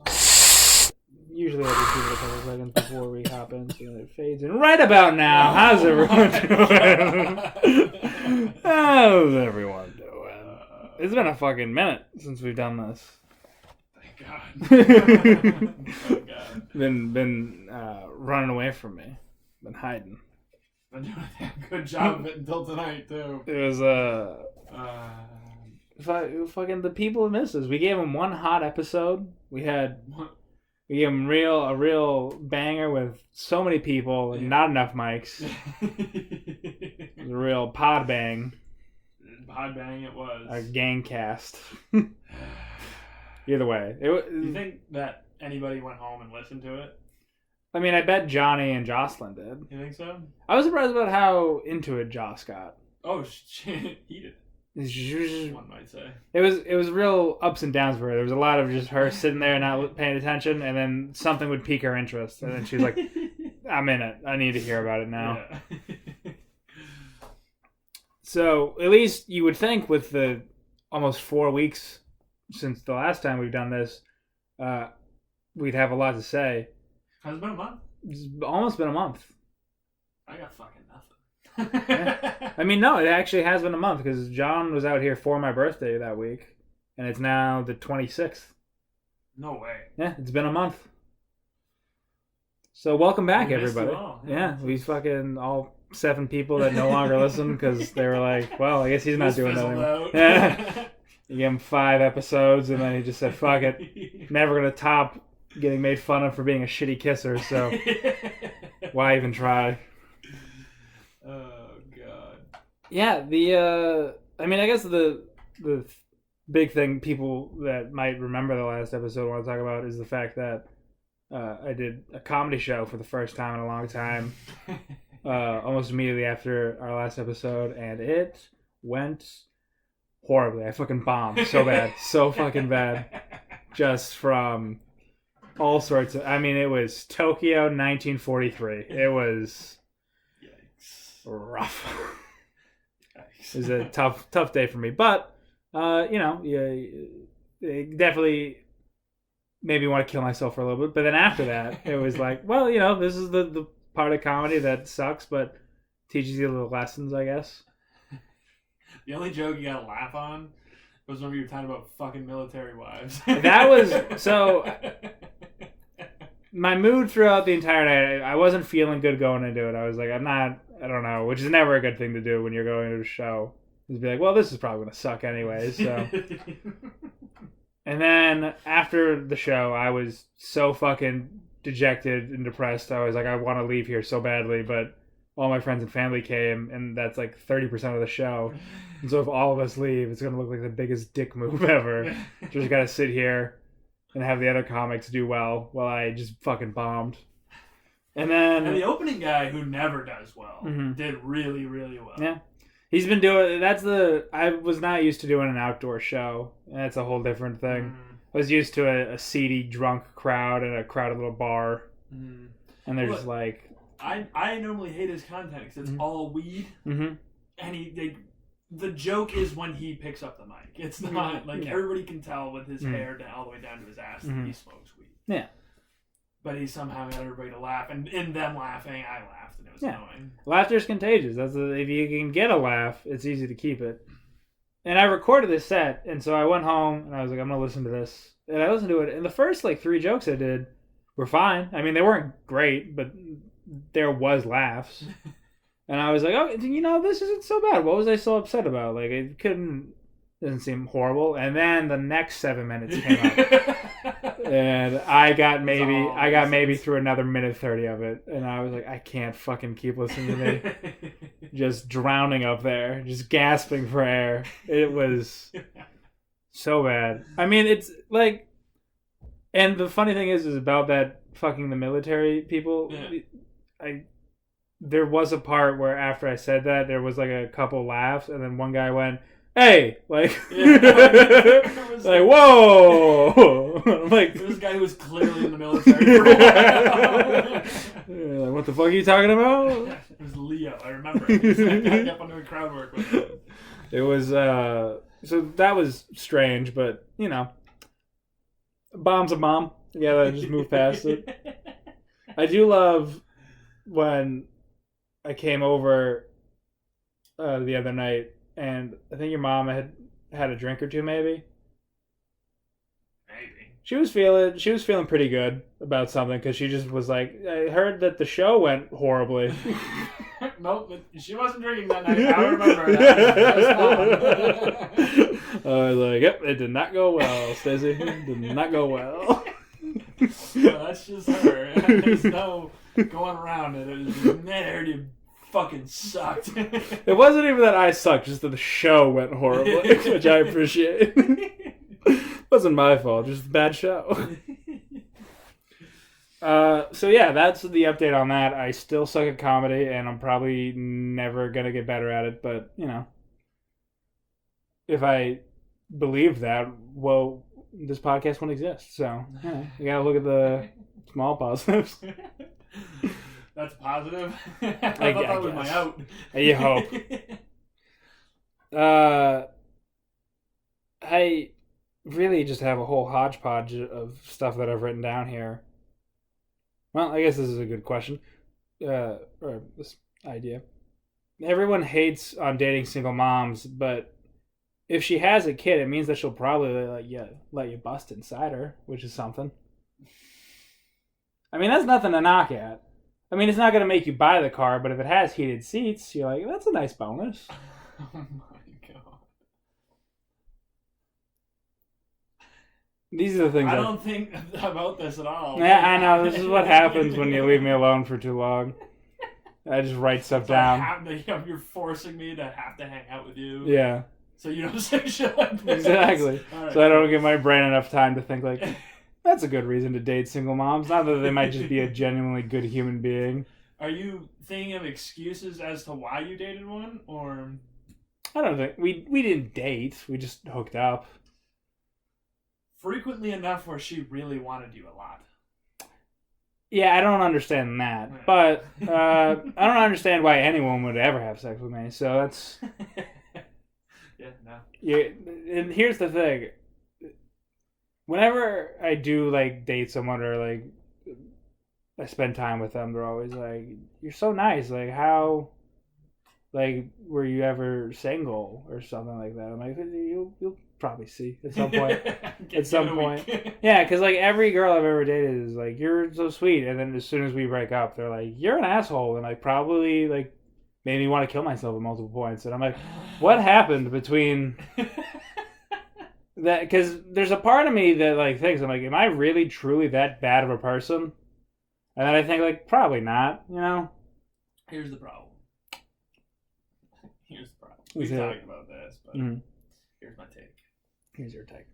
something. Usually I just give it a couple seconds before we hop in, so it fades in. Right about now, how's everyone doing? How's everyone doing? It's been a fucking minute since we've done this. Thank God. Thank God. Been running away from me. Been hiding. Been doing a damn good job of it until tonight, too. It was fucking the people missed us. We gave them one hot episode. We gave them a real banger with so many people and not enough mics. It was a real pod bang. Pod bang it was. A gang cast. Either way. Do you think that anybody went home and listened to it? I mean, I bet Johnny and Jocelyn did. You think so? I was surprised about how into it Joss got. Oh, shit. He did. One might say. It was real ups and downs for her. There was a lot of just her sitting there not paying attention, and then something would pique her interest, and then she was like, I'm in it. I need to hear about it now. Yeah. So, at least you would think with the almost 4 weeks since the last time we've done this, we'd have a lot to say. Has it been a month? It's almost been a month. I got fucking nothing. Yeah. I mean, no, it actually has been a month because John was out here for my birthday that week, and it's now the 26th. No way. Yeah, it's been a month. So welcome back, everybody. Yeah, we fucking all 7 people that no longer listen because they were like, well, I guess he's not doing that anymore. Yeah. You gave him 5 episodes, and then he just said, fuck it. Never going to top getting made fun of for being a shitty kisser, so why even try? Oh, God. Yeah, I mean, I guess the big thing people that might remember the last episode want to talk about is the fact that I did a comedy show for the first time in a long time, almost immediately after our last episode, and it went horribly. I fucking bombed so bad. So fucking bad. Just from all sorts of... I mean, it was Tokyo 1943. It was... Yikes. Rough. Yikes. It was a tough day for me. But, it definitely made me want to kill myself for a little bit. But then after that, it was like, well, this is the part of comedy that sucks, but teaches you little lessons, I guess. The only joke you got to laugh on was when we were talking about fucking military wives. That was... So... My mood throughout the entire night, I wasn't feeling good going into it. I was like, I don't know, which is never a good thing to do when you're going to a show. Is be like, well, this is probably going to suck anyways, so. And then after the show, I was so fucking dejected and depressed. I was like, I want to leave here so badly, but all my friends and family came, and that's like 30% of the show. And so if all of us leave, it's going to look like the biggest dick move ever. Just got to sit here and have the other comics do well while I just fucking bombed. And then... And the opening guy, who never does well, did really, really well. Yeah. He's been doing... I was not used to doing an outdoor show. That's a whole different thing. I was used to a seedy, drunk crowd and a crowded little bar. And they're just like... I normally hate his content because it's all weed. And the joke is when he picks up the mic. It's not like everybody can tell with his hair down, all the way down to his ass that he smokes weed. Yeah. But he somehow got everybody to laugh, and in them laughing, I laughed, and it was annoying. Laughter's contagious. If you can get a laugh, it's easy to keep it. And I recorded this set, and so I went home, and I was like, I'm going to listen to this. And I listened to it, and the first 3 jokes I did were fine. I mean, they weren't great, but there was laughs. And I was like, oh, this isn't so bad. What was I so upset about? Like, it doesn't seem horrible. And then the next 7 minutes came up. And I got maybe through another minute 30 of it. And I was like, I can't fucking keep listening to me. Just drowning up there. Just gasping for air. It was so bad. I mean, it's like... And the funny thing is about that fucking the military people... There was a part where after I said that, there was like a couple laughs, and then one guy went, "Hey!" Like, like, whoa! I'm like, this guy who was clearly in the military for a while. Like, what the fuck are you talking about? It was Leo, I remember. I kept on doing crowd work with him. It was, so that was strange, but, bomb's a bomb. Yeah, just move past it. I do love when I came over the other night, and I think your mom had a drink or two, maybe. Maybe. She was feeling pretty good about something because she just was like, I heard that the show went horribly. Nope, she wasn't drinking that night. I remember that. I was like, yep, it did not go well, Stacey. It did not go well. Well, that's just her. There's no going around it. It was just, man, I heard you fucking sucked. It wasn't even that I sucked, just that the show went horribly, which I appreciate. Wasn't my fault, just a bad show. So yeah, that's the update on that. I still suck at comedy, and I'm probably never gonna get better at it. But you know, if I believed that, well, this podcast wouldn't exist. So you know, you gotta look at the small positives. That's positive. I thought that was my out. You hope. I really just have a whole hodgepodge of stuff that I've written down here. Well, I guess this is a good question. Or this idea. Everyone hates on dating single moms, but if she has a kid, it means that she'll probably let you bust inside her, which is something. I mean, that's nothing to knock at. I mean, it's not going to make you buy the car, but if it has heated seats, you're like, that's a nice bonus. Oh my god. These are the things I don't think about this at all. Yeah, I know. This is what happens when you leave me alone for too long. I just write stuff down. You're forcing me to have to hang out with you. Yeah. So you don't say shit like this. Exactly. Right. So I don't give my brain enough time to think like, that's a good reason to date single moms. Not that they might just be a genuinely good human being. Are you thinking of excuses as to why you dated one, or? I don't think we didn't date. We just hooked up. Frequently enough where she really wanted you a lot. Yeah, I don't understand that. Yeah. But I don't understand why anyone would ever have sex with me. So that's... Yeah, no. Yeah, and here's the thing. Whenever I do, like, date someone or, like, I spend time with them, they're always like, you're so nice. Like, how... Like, were you ever single or something like that? I'm like, you'll probably see at some point. At some point. Yeah, because, like, every girl I've ever dated is like, you're so sweet. And then as soon as we break up, they're like, you're an asshole. And, like, probably, like, made me want to kill myself at multiple points. And I'm like, what happened between... that? Because there's a part of me that, like, thinks, I'm like, am I really, truly that bad of a person? And then I think, like, probably not, you know? Here's the problem. We've talked about this, but here's my take. Here's your take.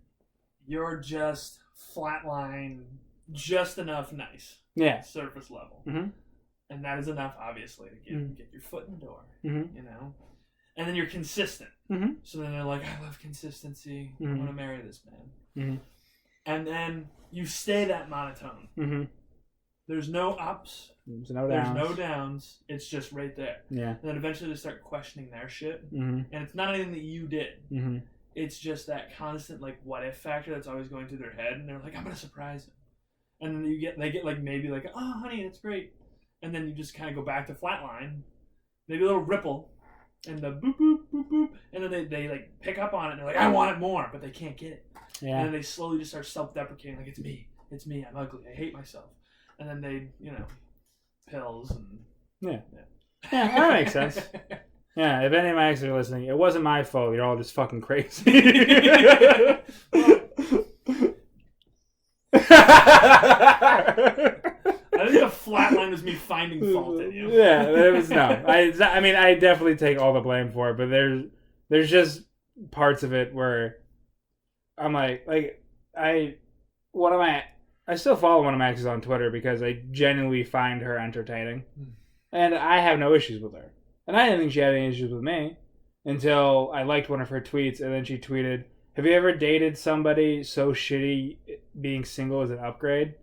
You're just flatline, just enough nice. Yeah. Surface level. Mm-hmm. And that is enough, obviously, to get your foot in the door, mm-hmm. you know? And then you're consistent. Mm-hmm. So then they're like, I love consistency. I want to marry this man. Mm-hmm. And then you stay that monotone. Mm-hmm. There's no ups. There's no downs. It's just right there. Yeah. And then eventually they start questioning their shit. Mm-hmm. And it's not anything that you did. Mm-hmm. It's just that constant, like, what if factor that's always going through their head. And they're like, I'm going to surprise him. And then they get like, maybe like, oh, honey, that's great. And then you just kind of go back to flatline. Maybe a little ripple. And the boop, boop, boop, boop. And then they like, pick up on it. And they're like, I want it more. But they can't get it. Yeah. And then they slowly just start self-deprecating. Like, it's me. It's me. I'm ugly. I hate myself. And then they, pills and... Yeah, that makes sense. Yeah, if any of my exes are listening, it wasn't my fault. You're all just fucking crazy. I think the flatline was me finding fault in you. Yeah, it was no. I mean, I definitely take all the blame for it, but there's just parts of it where I'm like I still follow one of my exes on Twitter because I genuinely find her entertaining. And I have no issues with her. And I didn't think she had any issues with me until I liked one of her tweets, and then she tweeted, have you ever dated somebody so shitty being single is an upgrade?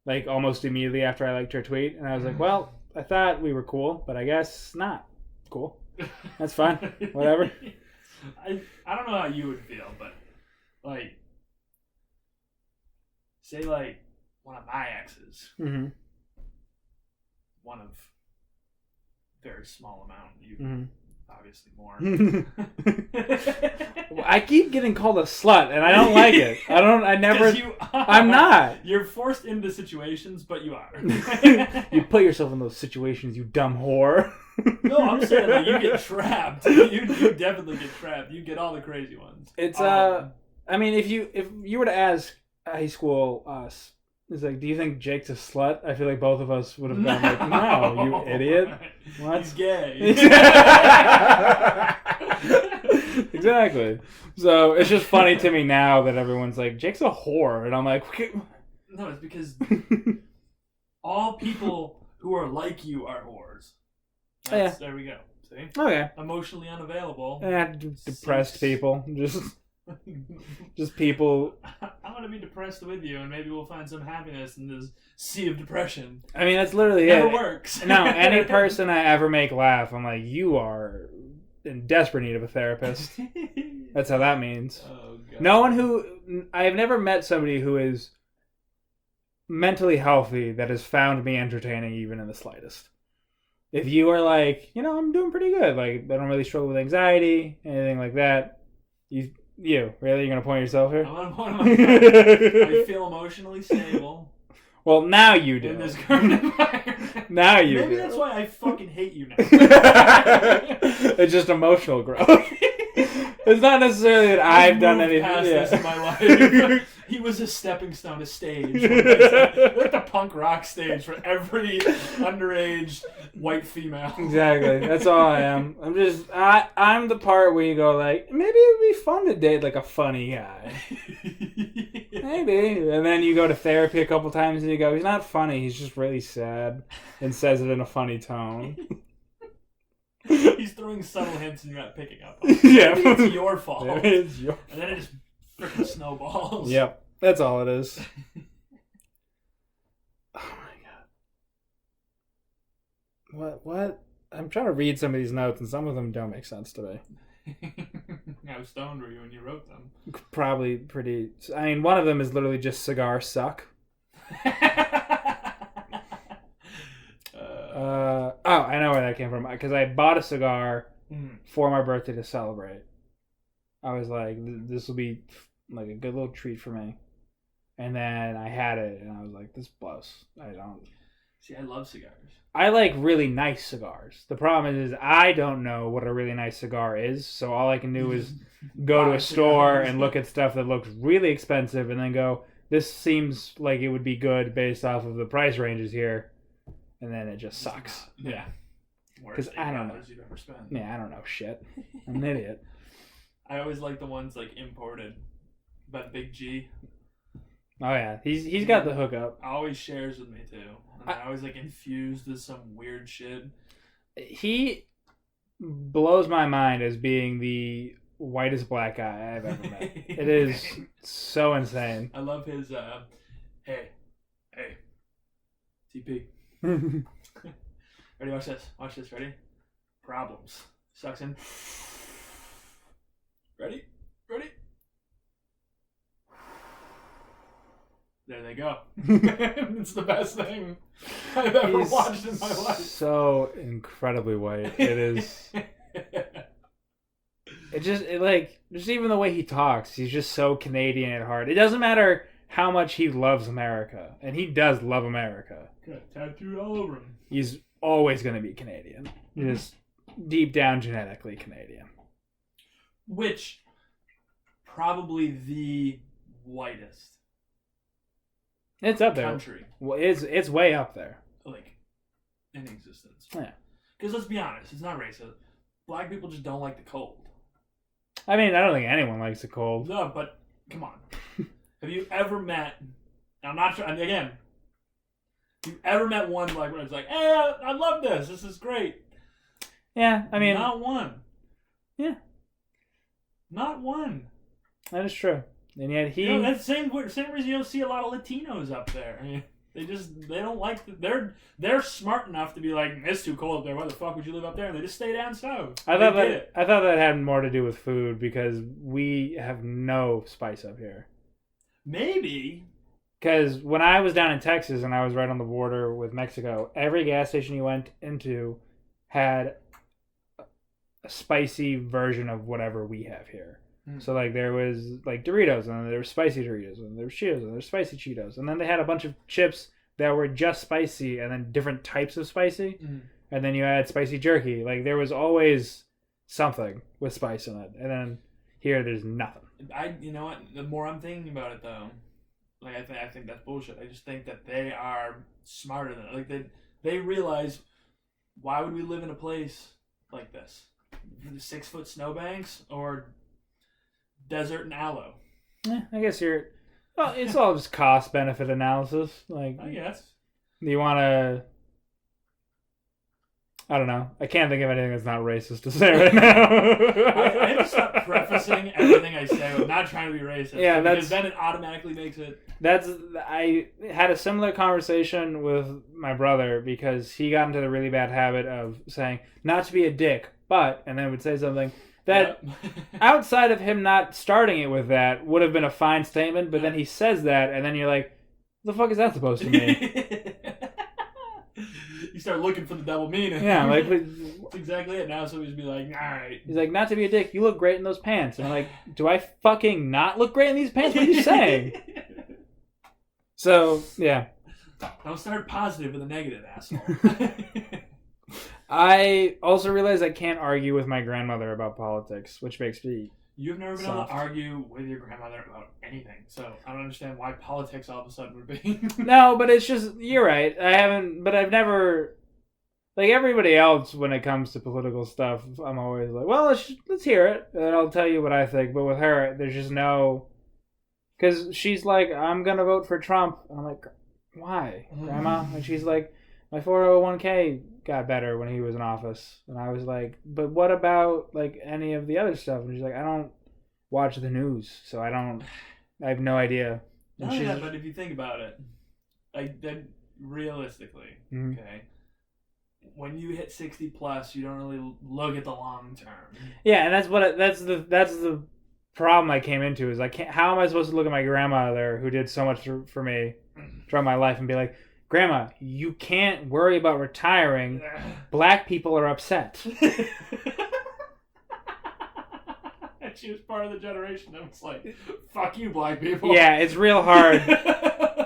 Like, almost immediately after I liked her tweet. And I was like, well, I thought we were cool, but I guess not. Cool. That's fine. Whatever. I don't know how you would feel, but, like... say like one of my exes, one of very small amount, you obviously more. I keep getting called a slut, and I don't like it. I never. I'm not. You're forced into situations, but you are. You put yourself in those situations, you dumb whore. No, I'm saying like you get trapped. You definitely get trapped. You get all the crazy ones. It's I mean, if you were to ask high school us, it's like, do you think Jake's a slut? I feel like both of us would have been like, no, you idiot. What? He's gay. Exactly. So it's just funny to me now that everyone's like, Jake's a whore, and I'm like, no, it's because all people who are like you are whores. There we go. See? Okay. Emotionally unavailable. Depressed people. Just people. I'm gonna be depressed with you, and maybe we'll find some happiness in this sea of depression. I mean, that's literally it. Never works. No, any person I ever make laugh, I'm like, you are in desperate need of a therapist. That's how that means. Oh, God. No one I have never met somebody who is mentally healthy that has found me entertaining even in the slightest. If you are like, I'm doing pretty good, like I don't really struggle with anxiety, anything like that, you really? You're going to point yourself here? I'm going to point myself. I feel emotionally stable. Well, now you do. In this current environment. Now you do. Maybe that's why I fucking hate you now. It's just emotional growth. It's not necessarily that I've done anything. Past this in my life. He was a stepping stone, a stage. Like the punk rock stage for every underage white female. Exactly. That's all I am. I'm the part where you go like, maybe it would be fun to date like a funny guy. Maybe. And then you go to therapy a couple times and you go, he's not funny, he's just really sad, and says it in a funny tone. He's throwing subtle hints and you're not picking up on it. Yeah. Maybe it's your fault. It's your... And then it just freaking snowballs. Yep. That's all it is. Oh my god. What? I'm trying to read some of these notes and some of them don't make sense to me. How stoned were you when you wrote them? Probably pretty... I mean, one of them is literally just cigars suck. I know where that came from. Because I bought a cigar for my birthday to celebrate. I was like, this will be like a good little treat for me. And then I had it, and I was like, this blows. I don't... See, I love cigars. I like really nice cigars. The problem is I don't know what a really nice cigar is, so all I can do is go to a store and look at stuff that looks really expensive and then go, this seems like it would be good based off of the price ranges here. And then it just sucks. Yeah. Because I don't know. You've ever spent. Yeah, I don't know shit. I'm an idiot. I always like the ones like imported, but Big G. Oh yeah, he's got the hookup. Always shares with me too. And I always like infused with some weird shit. He blows my mind as being the whitest black guy I've ever met. It is so insane. I love his hey TP. Ready? Watch this. Watch this. Ready? Problems. Sucks in. Ready? Ready? There they go. It's the best thing I've ever watched in my life. So incredibly white. It is. Just even the way he talks, he's just so Canadian at heart. It doesn't matter how much he loves America, and he does love America. Got tattooed all over him. He's always going to be Canadian. Just deep down genetically Canadian. Which, probably the whitest. It's up there. Country. Well, it's way up there. Like, in existence. Yeah. Because let's be honest, it's not racist. Black people just don't like the cold. I mean, I don't think anyone likes the cold. No, but come on. Have you ever met? I'm not sure. Again, have you ever met one like where it's like, "Hey, I love this. This is great." Yeah, I mean, not one. Yeah, not one. That is true. And yet he. That's the same reason you don't see a lot of Latinos up there. I mean, they don't like. They're smart enough to be like, it's too cold up there. Why the fuck would you live up there? And they just stay down south. I thought that had more to do with food because we have no spice up here. Maybe. Because when I was down in Texas and I was right on the border with Mexico, every gas station you went into had a spicy version of whatever we have here. So like there was like Doritos, and then there were spicy Doritos, and there were Cheetos, and there were spicy Cheetos, and then they had a bunch of chips that were just spicy, and then different types of spicy, and then you had spicy jerky. Like there was always something with spice in it, and then here there's nothing. You know what? The more I'm thinking about it, though, like I think that's bullshit. I just think that they are smarter than it. Like they realize, why would we live in a place like this? 6-foot snowbanks or desert and aloe? I guess well, it's all just cost benefit analysis. Like, I guess. You want to, I don't know. I can't think of anything that's not racist to say right now. I have to stop prefacing everything I say with not trying to be racist. Yeah, because then it automatically makes it. I had a similar conversation with my brother because he got into the really bad habit of saying, not to be a dick, but, and then would say something that outside of him not starting it with that would have been a fine statement, but then he says that, and then you're like, what the fuck is that supposed to mean? You start looking for the double meaning. Yeah, like that's exactly it. Now somebody's be like, all right. He's like, not to be a dick, you look great in those pants. And I'm like, do I fucking not look great in these pants? What are you saying? So, yeah. Don't start positive with a negative, asshole. I also realize I can't argue with my grandmother about politics, which makes me You've never been able to argue with your grandmother about anything, so I don't understand why politics all of a sudden would be. No, but it's just, you're right. I've never, like everybody else when it comes to political stuff, I'm always like, well, let's hear it, and I'll tell you what I think. But with her, there's just no, because she's like, I'm going to vote for Trump. And I'm like, why, Grandma? And she's like, my 401k got better when he was in office. And I was like, but what about like any of the other stuff? And she's like, I don't watch the news, so I have no idea. Yeah, but if you think about it, like then realistically, okay, when you hit 60 plus, you don't really look at the long term. Yeah, and that's the problem I came into is how am I supposed to look at my grandmother who did so much for me throughout my life and be like, Grandma, you can't worry about retiring. Black people are upset. And she was part of the generation that was like, fuck you, black people. Yeah, it's real hard.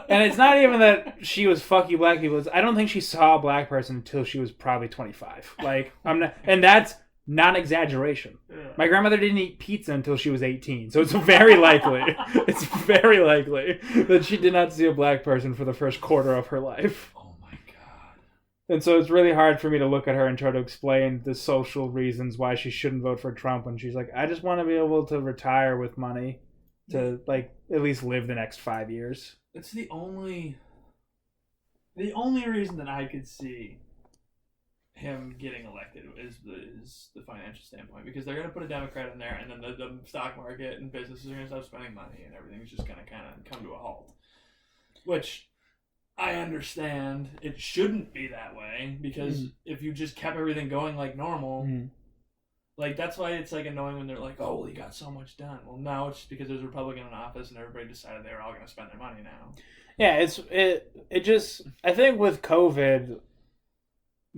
And it's not even that she was fuck you, black people. I don't think she saw a black person until she was probably 25. Like, and that's not exaggeration. Yeah. My grandmother didn't eat pizza until she was 18, so it's very likely. It's very likely that she did not see a black person for the first quarter of her life. Oh my god! And so it's really hard for me to look at her and try to explain the social reasons why she shouldn't vote for Trump when she's like, I just want to be able to retire with money to like at least live the next 5 years. It's the only reason that I could see him getting elected is the financial standpoint, because they're going to put a Democrat in there, and then the stock market and businesses are going to stop spending money, and everything's just going to kind of come to a halt. Which I understand it shouldn't be that way, because if you just kept everything going like normal, like that's why it's like annoying when they're like, oh, well, he got so much done. Well, no, it's just because there's a Republican in office and everybody decided they were all going to spend their money now. Yeah, it just, I think with COVID,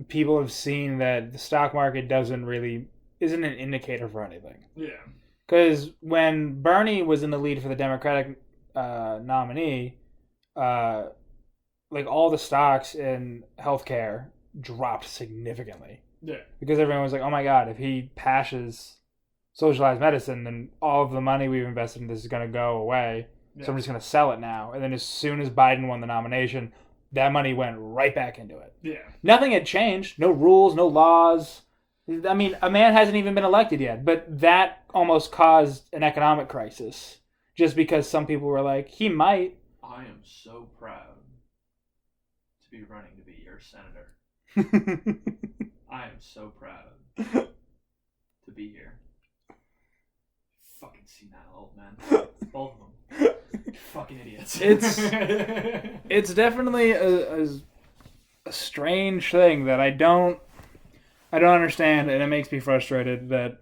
people have seen that the stock market isn't an indicator for anything. Yeah. Because when Bernie was in the lead for the Democratic nominee, like all the stocks in healthcare dropped significantly. Yeah. Because everyone was like, oh my God, if he passes socialized medicine, then all of the money we've invested in this is going to go away. Yeah. So I'm just going to sell it now. And then as soon as Biden won the nomination, that money went right back into it. Yeah. Nothing had changed. No rules, no laws. I mean, a man hasn't even been elected yet, but that almost caused an economic crisis just because some people were like, he might. I am so proud to be running to be your senator. I am so proud to be here. Fucking senile old men. Both of them. Fucking idiots. It's definitely a strange thing that I don't understand, and it makes me frustrated that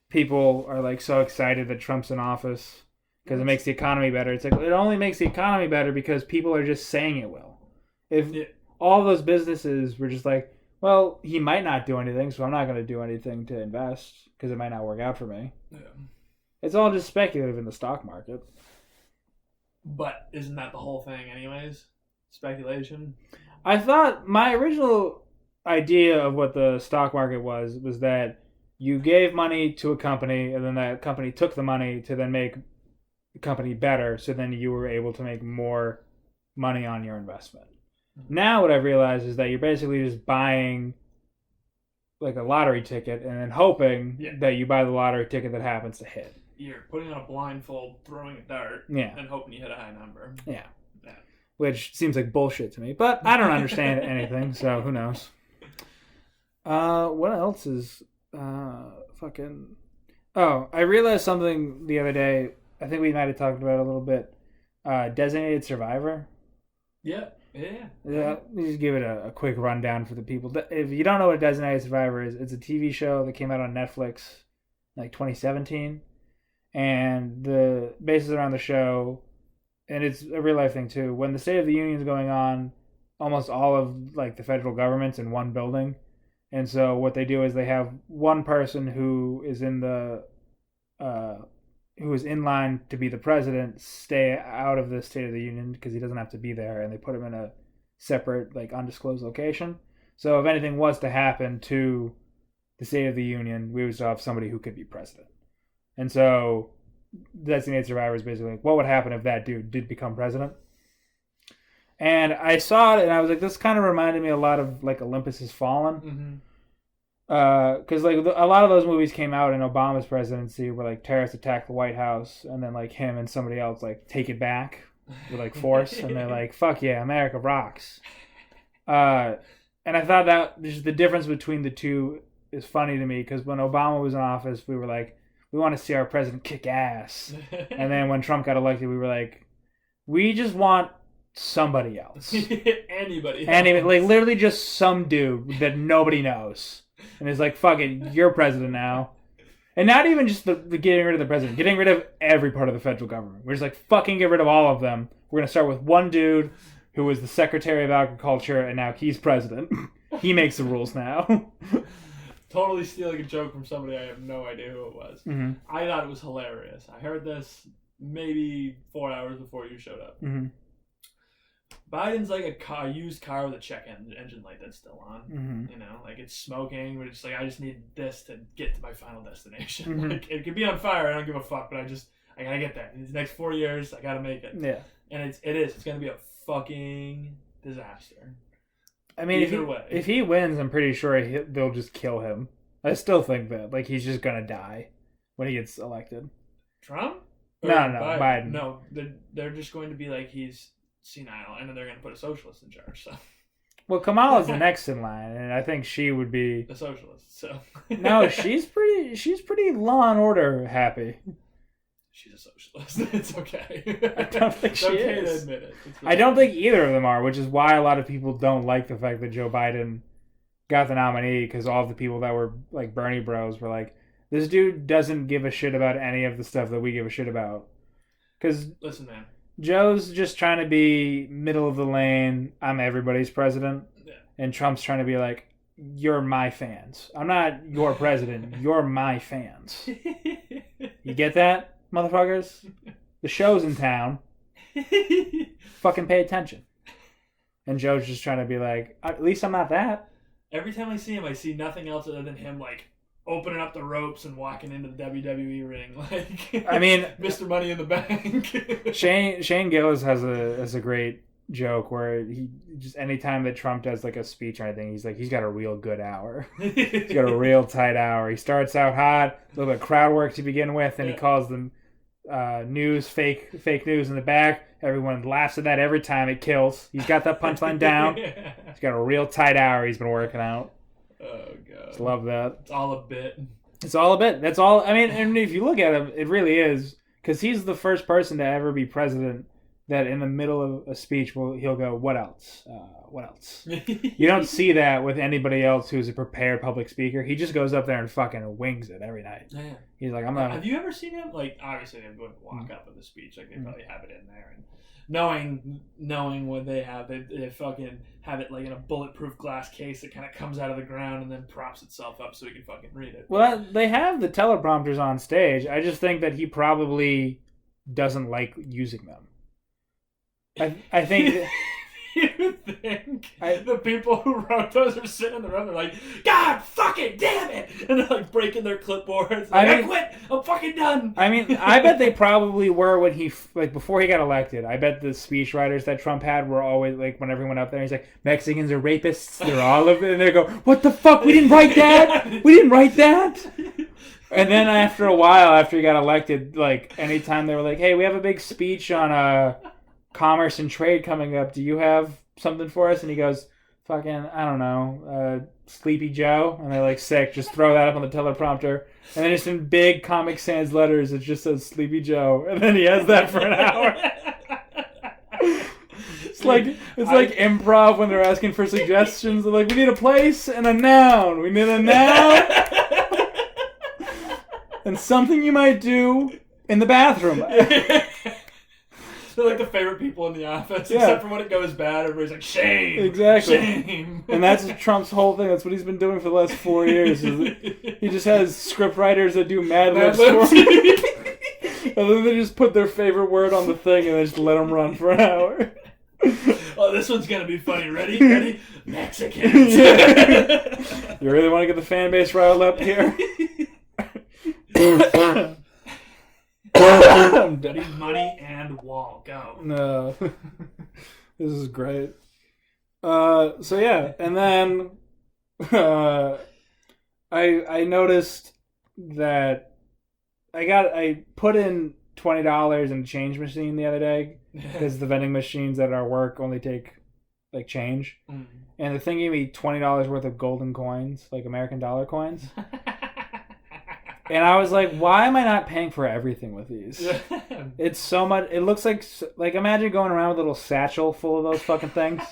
people are like so excited that Trump's in office. because it makes the economy better. It's like, it only makes the economy better because people are just saying it will. If all those businesses were just like, well, he might not do anything, so I'm not going to do anything to invest because it might not work out for me. Yeah. It's all just speculative in the stock market. But isn't that the whole thing anyways? Speculation? I thought my original idea of what the stock market was that you gave money to a company and then that company took the money to then make the company better, so then you were able to make more money on your investment. Now what I've realized is that you're basically just buying like a lottery ticket and then hoping that you buy the lottery ticket that happens to hit. You're putting on a blindfold, throwing a dart, and hoping you hit a high number. Yeah. Which seems like bullshit to me, but I don't understand anything, so who knows. What else is fucking... Oh, I realized something the other day. I think we might have talked about it a little bit. Designated Survivor. Yeah. Let me just give it a quick rundown for the people. If you don't know what Designated Survivor is, it's a TV show that came out on Netflix like 2017. And the basis around the show, and it's a real life thing too, when the State of the Union is going on, almost all of like the federal government's in one building. And so what they do is they have one person who is in line to be the president stay out of the State of the Union because he doesn't have to be there, and they put him in a separate, like, undisclosed location. So if anything was to happen to the State of the Union, we would still have somebody who could be president. And so Designated Survivor is basically like, what would happen if that dude did become president? And I saw it, and I was like, this kind of reminded me a lot of, like, Olympus Has Fallen. Because, like, a lot of those movies came out in Obama's presidency where, like, terrorists attack the White House, and then, like, him and somebody else, like, take it back with, like, force, and they're like, fuck yeah, America rocks. And I thought that just the difference between the two is funny to me, because when Obama was in office, we were like, we want to see our president kick ass. And then when Trump got elected, we were like, we just want somebody else. Anybody. Like, literally just some dude that nobody knows. And it's like, fuck it, you're president now. And not even just the getting rid of the president, getting rid of every part of the federal government. We're just like, fucking get rid of all of them. We're going to start with one dude who was the Secretary of Agriculture, and now he's president. He makes the rules now. Totally stealing a joke from somebody I have no idea who it was. Mm-hmm. I thought it was hilarious. I heard this maybe 4 hours before you showed up. Mm-hmm. Biden's like a used car with a check engine light that's still on. Mm-hmm. You know, like it's smoking, but it's like, I just need this to get to my final destination. Mm-hmm. Like, it could be on fire, I don't give a fuck, but I gotta get that. In these next 4 years, I gotta make it. Yeah. And it's gonna be a fucking disaster. I mean, if he wins, I'm pretty sure they'll just kill him. I still think that. Like, he's just gonna die when he gets elected. Trump? No, Biden. No, they're just going to be like, he's senile, and then they're going to put a socialist in charge. So, well, Kamala's the next in line, and I think she would be a socialist. So, no, she's pretty law and order happy. She's a socialist. It's okay. I don't think she okay is. To admit it. I don't think either of them are, which is why a lot of people don't like the fact that Joe Biden got the nominee, because all the people that were like Bernie bros were like, this dude doesn't give a shit about any of the stuff that we give a shit about. Because listen, man, Joe's just trying to be middle of the lane. I'm everybody's president. Yeah. And Trump's trying to be like, you're my fans. I'm not your president. You're my fans. You get that, motherfuckers? The show's in town. Fucking pay attention. And Joe's just trying to be like, at least I'm not that. Every time I see him, I see nothing else other than him, like, opening up the ropes and walking into the WWE ring, like, I mean, Mr. Money in the Bank. Shane Gillis has a great joke where he just, anytime that Trump does like a speech or anything, he's like, he's got a real good hour. He's got a real tight hour. He starts out hot, a little bit of crowd work to begin with, and he calls them news, fake news in the back. Everyone laughs at that every time. It kills. He's got that punchline down. He's got a real tight hour he's been working out. Oh, God. Just love that. It's all a bit. It's all a bit. That's all. I mean, and if you look at him, it really is. Because he's the first person to ever be president that in the middle of a speech, he'll go, "What else? What else?" You don't see that with anybody else who's a prepared public speaker. He just goes up there and fucking wings it every night. Yeah. He's like, "I'm not." Have you ever seen him? Like, obviously, they wouldn't walk up with the speech. Like, they probably have it in there, and knowing what they have, they fucking have it like in a bulletproof glass case that kind of comes out of the ground and then props itself up so he can fucking read it. Well, they have the teleprompters on stage. I just think that he probably doesn't like using them. I think. You think the people who wrote those are sitting in the room? They're like, "God fucking damn it!" And they're like breaking their clipboards. Like, I quit. I'm fucking done. I mean, I bet they probably were when he before he got elected. I bet the speechwriters that Trump had were always like, when everyone up there, he's like, "Mexicans are rapists. They're all of it," and they go, "What the fuck? We didn't write that. We didn't write that." And then after a while, after he got elected, like anytime they were like, "Hey, we have a big speech on commerce and trade coming up. Do you have something for us?" And he goes, "Fucking, I don't know, Sleepy Joe." And they're like, "Sick, just throw that up on the teleprompter." And then just in big Comic Sans letters, it just says Sleepy Joe. And then he has that for an hour. It's like improv when they're asking for suggestions. They're like, "We need a place and a noun. We need a noun and something you might do in the bathroom." They're like the favorite people in the office, except for when it goes bad, everybody's like, "Shame." Exactly. Shame. And that's Trump's whole thing. That's what he's been doing for the last 4 years. He just has script writers that do Mad Libs for him. And then they just put their favorite word on the thing and they just let them run for an hour. Oh, this one's going to be funny. Ready? Ready? Mexicans. You really want to get the fan base riled up here? Need money and wall. Go. No. This is great. So yeah, and then I noticed that I put in $20 in the change machine the other day because the vending machines at our work only take like change, and the thing gave me $20 worth of golden coins, like American dollar coins. And I was like, why am I not paying for everything with these? It's so much. It looks like imagine going around with a little satchel full of those fucking things,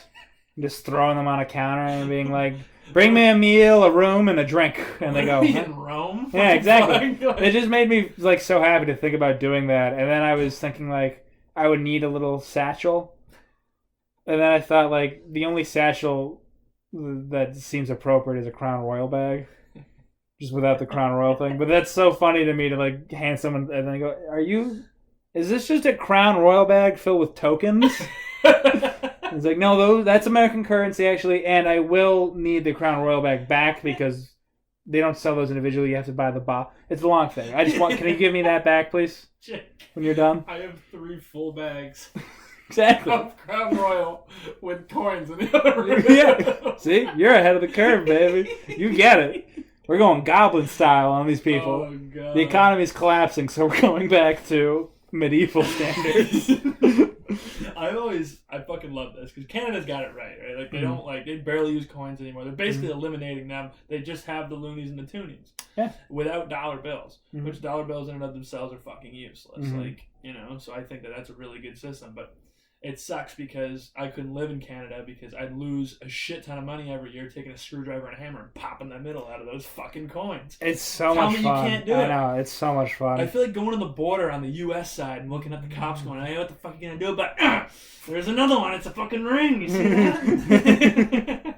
and just throwing them on a counter and being like, "Bring me a meal, a room, and a drink." And they go, in Rome? Yeah, exactly. It just made me like so happy to think about doing that. And then I was thinking like I would need a little satchel. And then I thought like the only satchel that seems appropriate is a Crown Royal bag. Just without the Crown Royal thing. But that's so funny to me to like hand someone and then go, is this just a Crown Royal bag filled with tokens? It's like, no, that's American currency actually, and I will need the Crown Royal bag back because they don't sell those individually. You have to buy the box. It's a long thing. Can you give me that back, please? When you're done? I have 3 full bags. Exactly. Of Crown Royal with coins in the other room. Yeah. See? You're ahead of the curve, baby. You get it. We're going goblin style on these people. Oh, God. The economy's collapsing, so we're going back to medieval standards. I fucking love this because Canada's got it right? Like they don't they barely use coins anymore. They're basically eliminating them. They just have the loonies and the toonies. Yeah. Without dollar bills, which dollar bills in and of themselves are fucking useless. So I think that's a really good system, but it sucks because I couldn't live in Canada because I'd lose a shit ton of money every year taking a screwdriver and a hammer and popping the middle out of those fucking coins. It's so much fun. Tell me you can't do it. I know, it's so much fun. I feel like going to the border on the U.S. side and looking at the cops going, "Hey, what the fuck are you going to do about it? There's another one. It's a fucking ring. You see that?"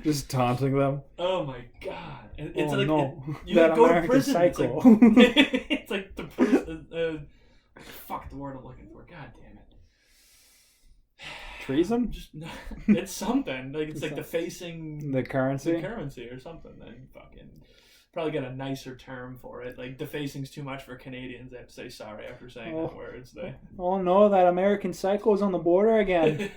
Just taunting them. Oh, my God. It's you that go American to prison. cycle. It's like the prison. Fuck the word I'm looking for. God damn it. Treason? It's something. Like it's like defacing the currency or something. Then fucking probably get a nicer term for it. Like defacing's too much for Canadians. They have to say sorry after saying that words. Oh no, that American psycho is on the border again.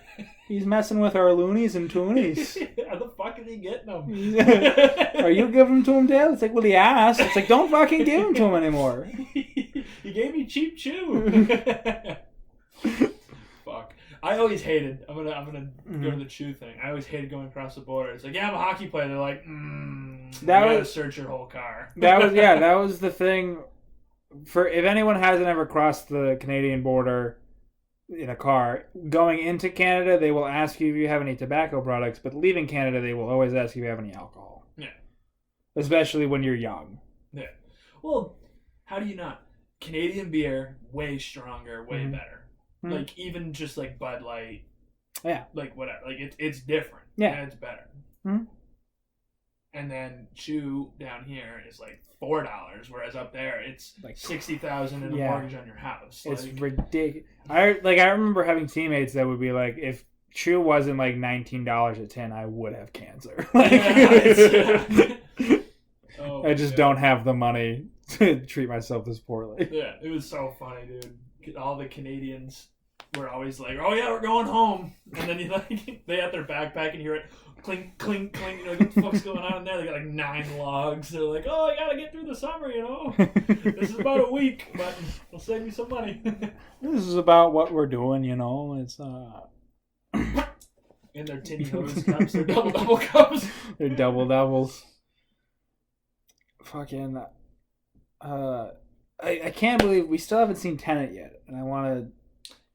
He's messing with our loonies and toonies. How the fuck is he getting them? Are you giving them to him, Dale? It's like, well, he asked. It's like, don't fucking give them to him anymore. You gave me cheap chew. Fuck. I always hated. I'm gonna go to the chew thing. I always hated going across the border. It's like, yeah, I'm a hockey player. They're like, you gotta search your whole car. That was the thing. For if anyone hasn't ever crossed the Canadian border, in a car. Going into Canada, they will ask you if you have any tobacco products, but leaving Canada, they will always ask you if you have any alcohol. Yeah. Especially when you're young. Yeah. Well, how do you not? Canadian beer, way stronger, way better. Like, even just like Bud Light. Yeah. Like, whatever. Like, it's different. Yeah. And it's better. And then Chew down here is like $4, whereas up there it's like $60,000 and a mortgage on your house. It's ridiculous. I remember having teammates that would be like, if Chew wasn't like $19 a tin, I would have cancer. I just don't have the money to treat myself this poorly. Yeah, it was so funny, dude. All the Canadians were always like, "Oh yeah, we're going home," and then they have their backpack and you hear it clink, clink, clink. You know, what the fuck's going on in there? They got like 9 logs. They're like, "Oh, I gotta get through the summer, you know. This is about a week, but it'll save me some money." This is about what we're doing, you know. It's In their tinny nose cups, their double cups. They're doubles. Fucking. I can't believe we still haven't seen Tenet yet, and I want to.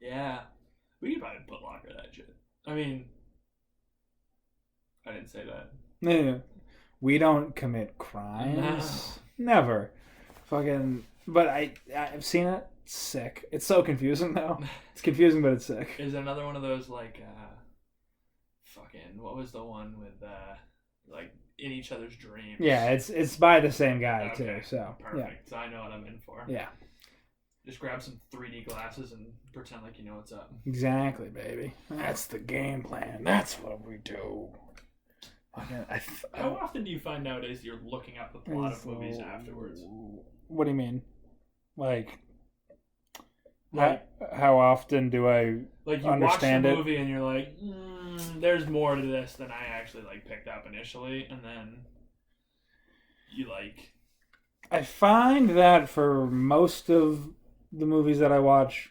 Yeah, we could probably put locker that shit. I mean, I didn't say that. We don't commit crimes. No. Never. Fucking. But I've seen it. It's sick. It's so confusing though. It's confusing, but it's sick. Is it another one of those like, fucking, what was the one with like in each other's dreams? Yeah, it's by the same guy too. So perfect. Yeah. So I know what I'm in for. Yeah. Just grab some 3D glasses and pretend like you know what's up. Exactly, baby. That's the game plan. That's what we do. How often do you find nowadays you're looking up the plot of movies afterwards? What do you mean? Like how often do I like you understand watch the movie and you're like, there's more to this than I actually like picked up initially, and then you like. I find that for most of the movies that I watch,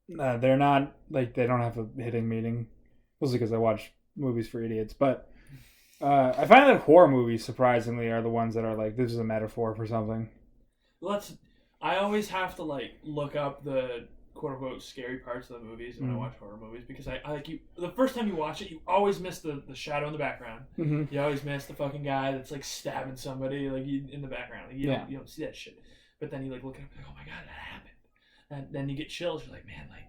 they're not like they don't have a hitting meaning. Mostly because I watch movies for idiots, but I find that horror movies surprisingly are the ones that are like, this is a metaphor for something. I always have to like look up the quote unquote scary parts of the movies when I watch horror movies, because I like you. The first time you watch it, you always miss the shadow in the background. You always miss the fucking guy that's like stabbing somebody like in the background. Like, you don't see that shit. But then you like look at it, like, oh my god, that happened. And then you get chills. You're like, man, like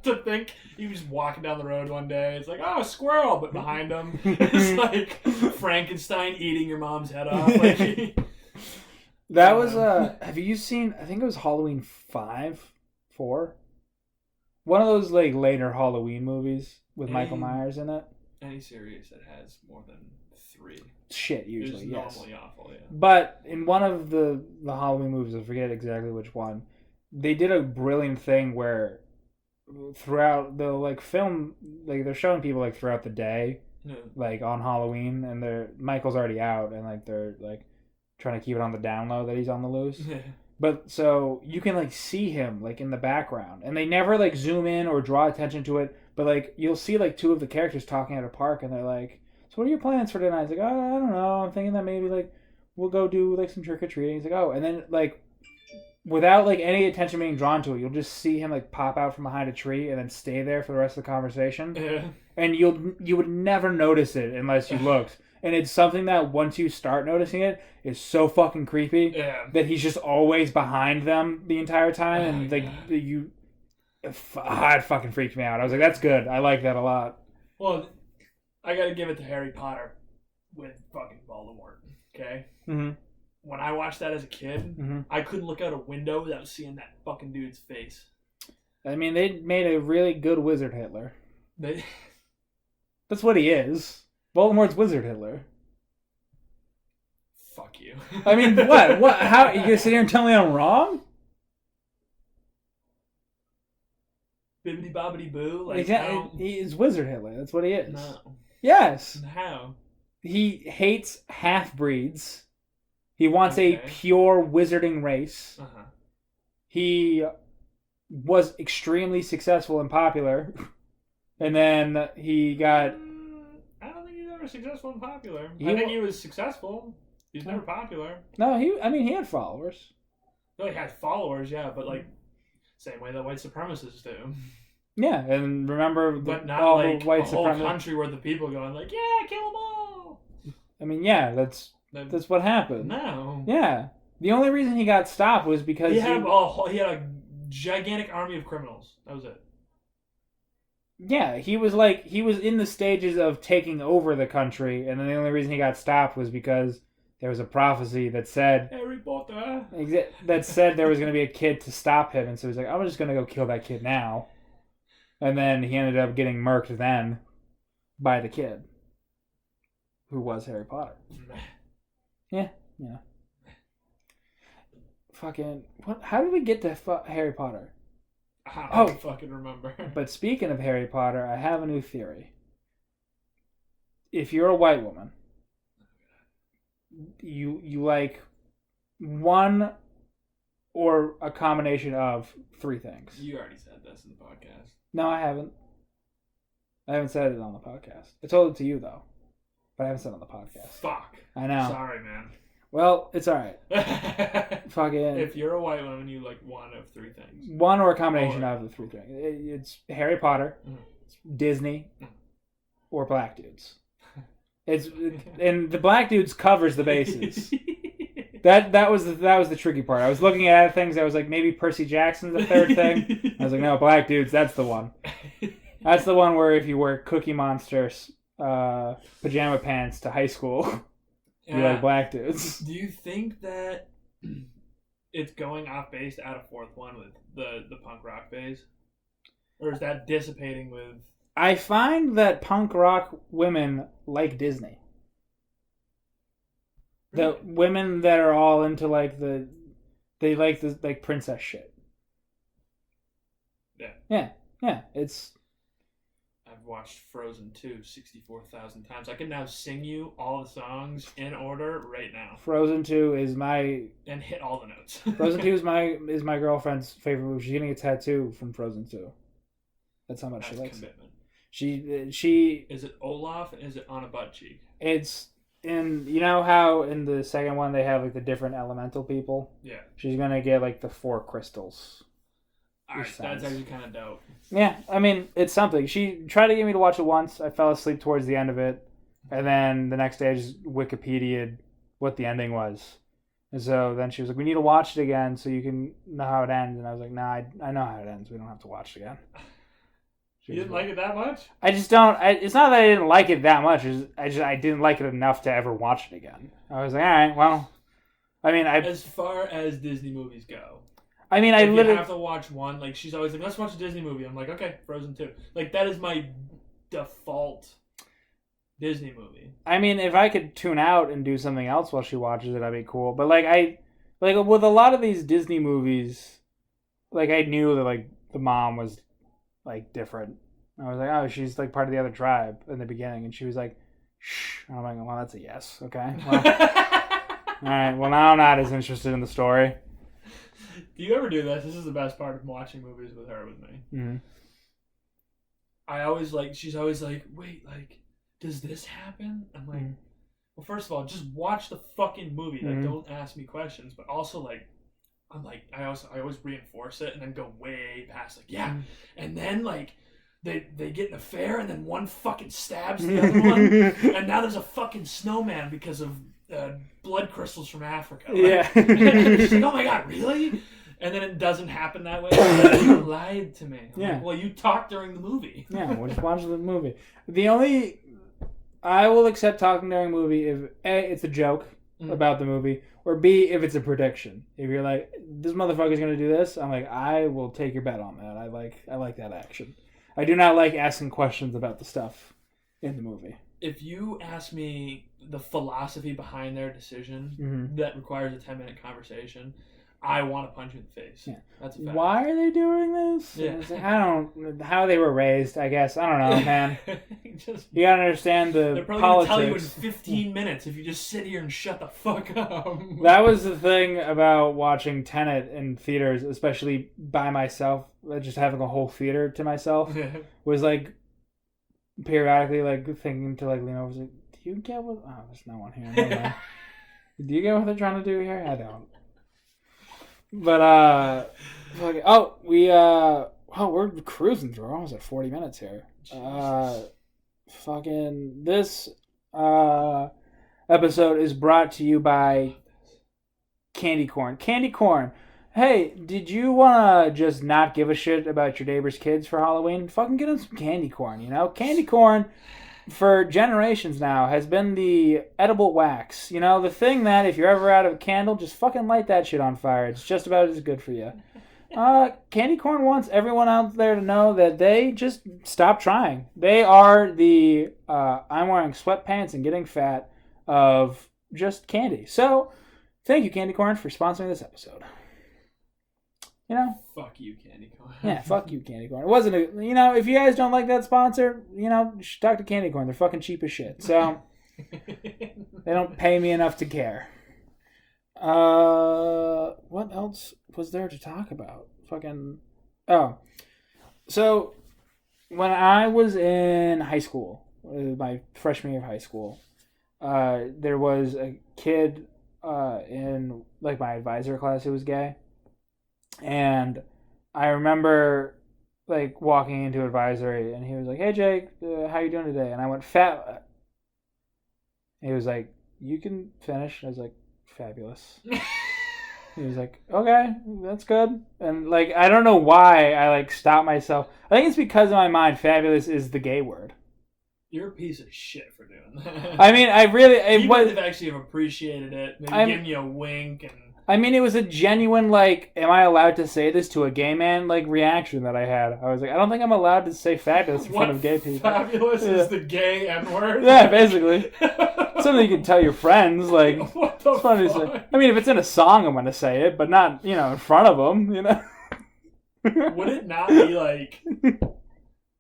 to think he was walking down the road one day. It's like, oh, a squirrel, but behind him is like Frankenstein eating your mom's head off. Like, that was have you seen? I think it was Halloween 4. One of those like later Halloween movies with Michael Myers in it. Any series that has more than 3. Shit, usually, yes. Normally awful, yeah. But in one of the Halloween movies, I forget exactly which one, they did a brilliant thing where throughout the like film, like they're showing people like throughout the day, like on Halloween, and Michael's already out, and like they're like trying to keep it on the down low that he's on the loose. But so you can like see him like in the background, and they never like zoom in or draw attention to it. But like you'll see like 2 of the characters talking at a park, and they're like, "So what are your plans for tonight?" It's like, "Oh, I don't know. I'm thinking that maybe like we'll go do like some trick or treating." He's like, "Oh," and then like without like any attention being drawn to it, you'll just see him like pop out from behind a tree and then stay there for the rest of the conversation. And you would never notice it unless you looked. And it's something that once you start noticing it, is so fucking creepy that he's just always behind them the entire time. And like it fucking freaked me out. I was like, that's good. I like that a lot. Well, I gotta give it to Harry Potter with fucking Voldemort. Okay? Mm-hmm. When I watched that as a kid, I couldn't look out a window without seeing that fucking dude's face. I mean, they made a really good wizard Hitler. That's what he is. Voldemort's Wizard Hitler. Fuck you. I mean, what? What? How? You gonna sit here and tell me I'm wrong? Bibbidi bobbidi boo. Like, he is Wizard Hitler. That's what he is. No. Yes. How? He hates half-breeds. He wants a pure wizarding race. He was extremely successful and popular. And then he got... I don't think he's ever successful and popular. I think he was successful. He's never popular. No, he had followers. No, he had followers, yeah, but like Same way that white supremacists do. Yeah, and remember but not all like the white a whole supremacists. country worth of people going like, yeah, kill them all. I mean, yeah, that's what happened. No. Yeah. The only reason he got stopped was because he had a gigantic army of criminals. That was it. Yeah, he was in the stages of taking over the country, and then the only reason he got stopped was because there was a prophecy that said Harry Potter. That said there was going to be a kid to stop him, and so he's like, I'm just going to go kill that kid now. And then he ended up getting murked then by the kid, who was Harry Potter. Yeah. Fucking what? How did we get to Harry Potter? I don't fucking remember. But speaking of Harry Potter, I have a new theory. If you're a white woman, you like one or a combination of three things. You already said this in the podcast. No, I haven't. I haven't said it on the podcast. I told it to you though, but I haven't said it on the podcast. Fuck. I know. Sorry, man. Well, it's alright. Fucking. If you're a white woman, you like one of three things. One or a combination of the three things. It's Harry Potter, it's Disney, or black dudes. And the black dudes covers the bases. That was the tricky part. I was looking at things. I was like, maybe Percy Jackson's the third thing. I was like, no, black dudes. That's the one. That's the one where if you wear Cookie Monster's pajama pants to high school. You like black dudes. Do you think that it's going off base to add a fourth one with the punk rock phase? Or is that dissipating with... I find that punk rock women like Disney. The women that are all into they like the like princess shit. Yeah. Yeah. It's... I've watched Frozen 2 64,000 times. I can now sing you all the songs in order right now. Frozen 2 is my... And hit all the notes. Frozen 2 is my girlfriend's favorite movie. She's getting a tattoo from Frozen 2. That's how much she likes commitment. it. She... Is it Olaf and is it on a butt cheek? It's... And you know how in the second one they have like the different elemental people? Yeah. She's going to get like the 4 crystals. Alright, that's actually kind of dope. Yeah, I mean, it's something. She tried to get me to watch it once. I fell asleep towards the end of it. And then the next day I just Wikipedia'd what the ending was. And so then she was like, we need to watch it again so you can know how it ends. And I was like, nah, I know how it ends. We don't have to watch it again. You didn't like it that much? I just don't. It's not that I didn't like it that much. I didn't like it enough to ever watch it again. I was like, all right, well. I mean, as far as Disney movies go. I mean, if you have to watch one, like, she's always like, let's watch a Disney movie. I'm like, okay, Frozen 2. Like, that is my default Disney movie. I mean, if I could tune out and do something else while she watches it, that'd be cool. But, like, with a lot of these Disney movies, like, I knew that, like, the mom was, like, different. I was like, oh, she's, like, part of the other tribe in the beginning. And she was like, shh. And I'm like, well, that's a yes. Okay. Well, all right. Well, now I'm not as interested in the story. Do you ever do this? This is the best part of watching movies with her with me. Mm-hmm. She's always like, wait, like, does this happen? I'm like, well, first of all, just watch the fucking movie. Like, don't ask me questions. But also, like, I'm like, I always reinforce it and then go way past, like, yeah. And then, like, they get in a fair and then one fucking stabs the other one. And now there's a fucking snowman because of blood crystals from Africa. Like, yeah. And she's like, oh my god, really? And then it doesn't happen that way. Like, you lied to me. I'm like, well, you talked during the movie. Yeah, we'll just watch the movie. I will accept talking during a movie if A, it's a joke about the movie, or B, if it's a prediction. If you're like, this motherfucker's gonna do this, I'm like, I will take your bet on that. I like that action. I do not like asking questions about the stuff in the movie. If you ask me the philosophy behind their decision that requires a 10-minute conversation, I want to punch you in the face. Yeah. That's a fact. Why are they doing this? Yeah. I don't... How they were raised, I guess. I don't know, man. You gotta understand the They're probably politics. going to tell you in 15 minutes if you just sit here and shut the fuck up. That was the thing about watching Tenet in theaters, especially by myself, just having a whole theater to myself, was like periodically like thinking to like lean over, like, do you get what... Oh, there's no one here. No. Do you get what they're trying to do here? I don't. But we're cruising through. We're almost at 40 minutes here. Fucking this episode is brought to you by Candy Corn. Candy Corn. Hey, did you want to just not give a shit about your neighbor's kids for Halloween? Fucking get them some candy corn, you know? Candy corn, for generations now, has been the edible wax. You know, the thing that if you're ever out of a candle, just fucking light that shit on fire. It's just about as good for you. Candy corn wants everyone out there to know that they just stop trying. They are the I'm wearing sweatpants and getting fat of just candy. So, thank you, Candy Corn, for sponsoring this episode. You know? Fuck you, Candy Corn. Yeah, fuck you, Candy Corn. It wasn't if you guys don't like that sponsor, you should talk to Candy Corn. They're fucking cheap as shit. So, they don't pay me enough to care. What else was there to talk about? So, when I was in high school, my freshman year of high school, there was a kid in like my advisor class who was gay. And I remember like walking into advisory and he was like, "Hey Jake, how you doing today?" And I went, "Fat." He was like, "You can finish." I was like, "Fabulous." He was like, "Okay, that's good." And like, I don't know why I like stopped myself. I think it's because in my mind, fabulous is the gay word. You're a piece of shit for doing that. I mean, you would have actually appreciated it. Maybe giving you a wink and. I mean, it was a genuine, like, am I allowed to say this to a gay man, like, reaction that I had. I was like, I don't think I'm allowed to say fabulous in front of gay people. Fabulous is the gay N-word? Yeah, basically. Something you can tell your friends, like, what the fuck? To say. I mean, if it's in a song, I'm going to say it, but not, in front of them, Would it not be like...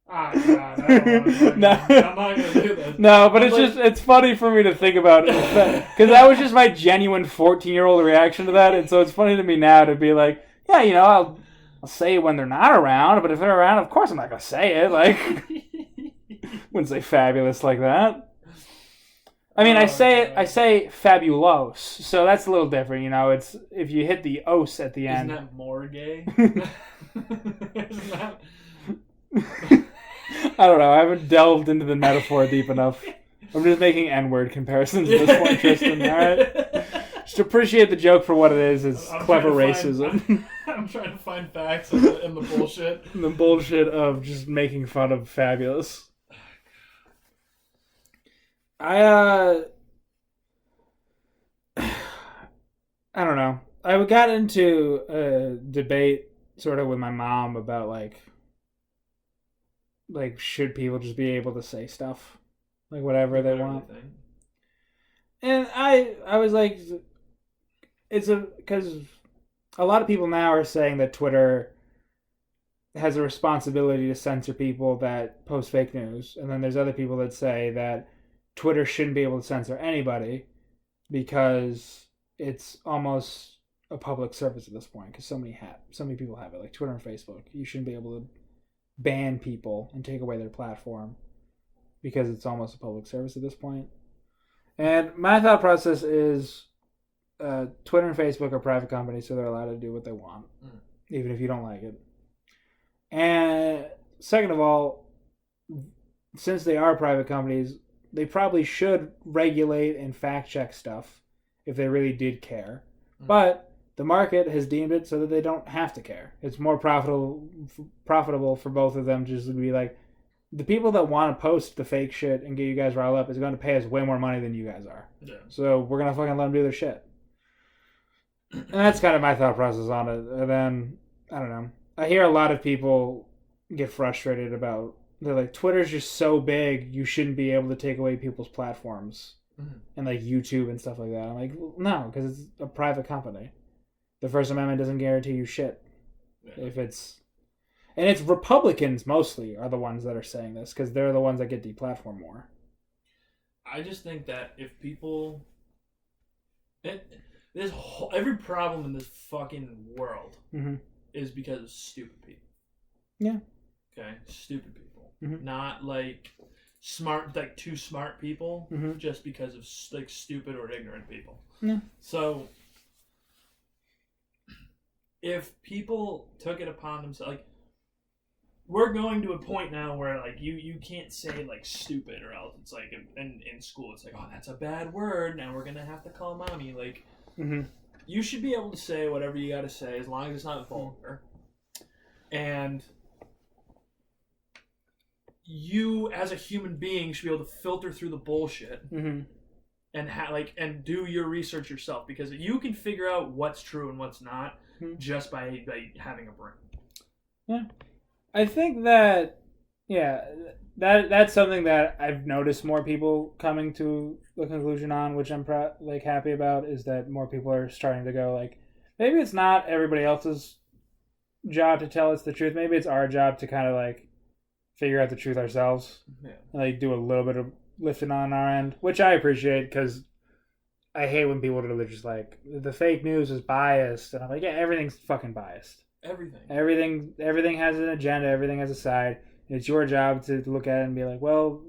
God, I don't know. I'm not going to do this. No, but it's funny for me to think about it. Because that was just my genuine 14-year-old reaction to that. And so it's funny to me now to be like, yeah, I'll say it when they're not around. But if they're around, of course I'm not going to say it. Like, wouldn't say fabulous like that. I mean, I say fabulous. So that's a little different, It's if you hit the os at the end. Isn't that more gay? Isn't that... I don't know. I haven't delved into the metaphor deep enough. I'm just making N-word comparisons at this point, Tristan. All right, just appreciate the joke for what it is. It's clever racism. I'm trying to find facts in the bullshit. The bullshit of just making fun of fabulous. I don't know. I got into a debate sort of with my mom about like should people just be able to say stuff like whatever they want. And I was like, because a lot of people now are saying that Twitter has a responsibility to censor people that post fake news, and then there's other people that say that Twitter shouldn't be able to censor anybody because it's almost a public service at this point because so many people have it, like Twitter and Facebook. You shouldn't be able to ban people and take away their platform because it's almost a public service at this point. And my thought process is Twitter and Facebook are private companies, so they're allowed to do what they want, even if you don't like it. And second of all, since they are private companies, they probably should regulate and fact check stuff if they really did care. But the market has deemed it so that they don't have to care. It's more profitable for both of them just to be like, the people that want to post the fake shit and get you guys riled up is going to pay us way more money than you guys are. Yeah. So we're going to fucking let them do their shit. And that's kind of my thought process on it. And then, I don't know. I hear a lot of people get frustrated about, they're like, Twitter's just so big, you shouldn't be able to take away people's platforms. And like YouTube and stuff like that. I'm like, well, no, because it's a private company. The First Amendment doesn't guarantee you shit. Yeah. And it's Republicans mostly are the ones that are saying this because they're the ones that get deplatformed more. I just think that if people, every problem in this fucking world is because of stupid people. Yeah. Okay, stupid people, not like smart, like too smart people, just because of like stupid or ignorant people. Yeah. So. if people took it upon themselves, like, we're going to a point now where, like, you can't say, like, stupid, or else it's like in school it's like, oh, that's a bad word, now we're gonna have to call mommy. Like, you should be able to say whatever you gotta say as long as it's not vulgar. And you, as a human being, should be able to filter through the bullshit and and do your research yourself, because you can figure out what's true and what's not just by having a brain. Yeah, I think that that's something that I've noticed more people coming to the conclusion on, which I'm happy about, is that more people are starting to go, like, maybe it's not everybody else's job to tell us the truth. Maybe it's our job to kind of like figure out the truth ourselves. Yeah. And, like, do a little bit of lifting on our end, which I appreciate, because I hate when people are just like, the fake news is biased, and I'm like, yeah, everything's fucking biased. Everything has an agenda. Everything has a side. It's your job to look at it and be like, well,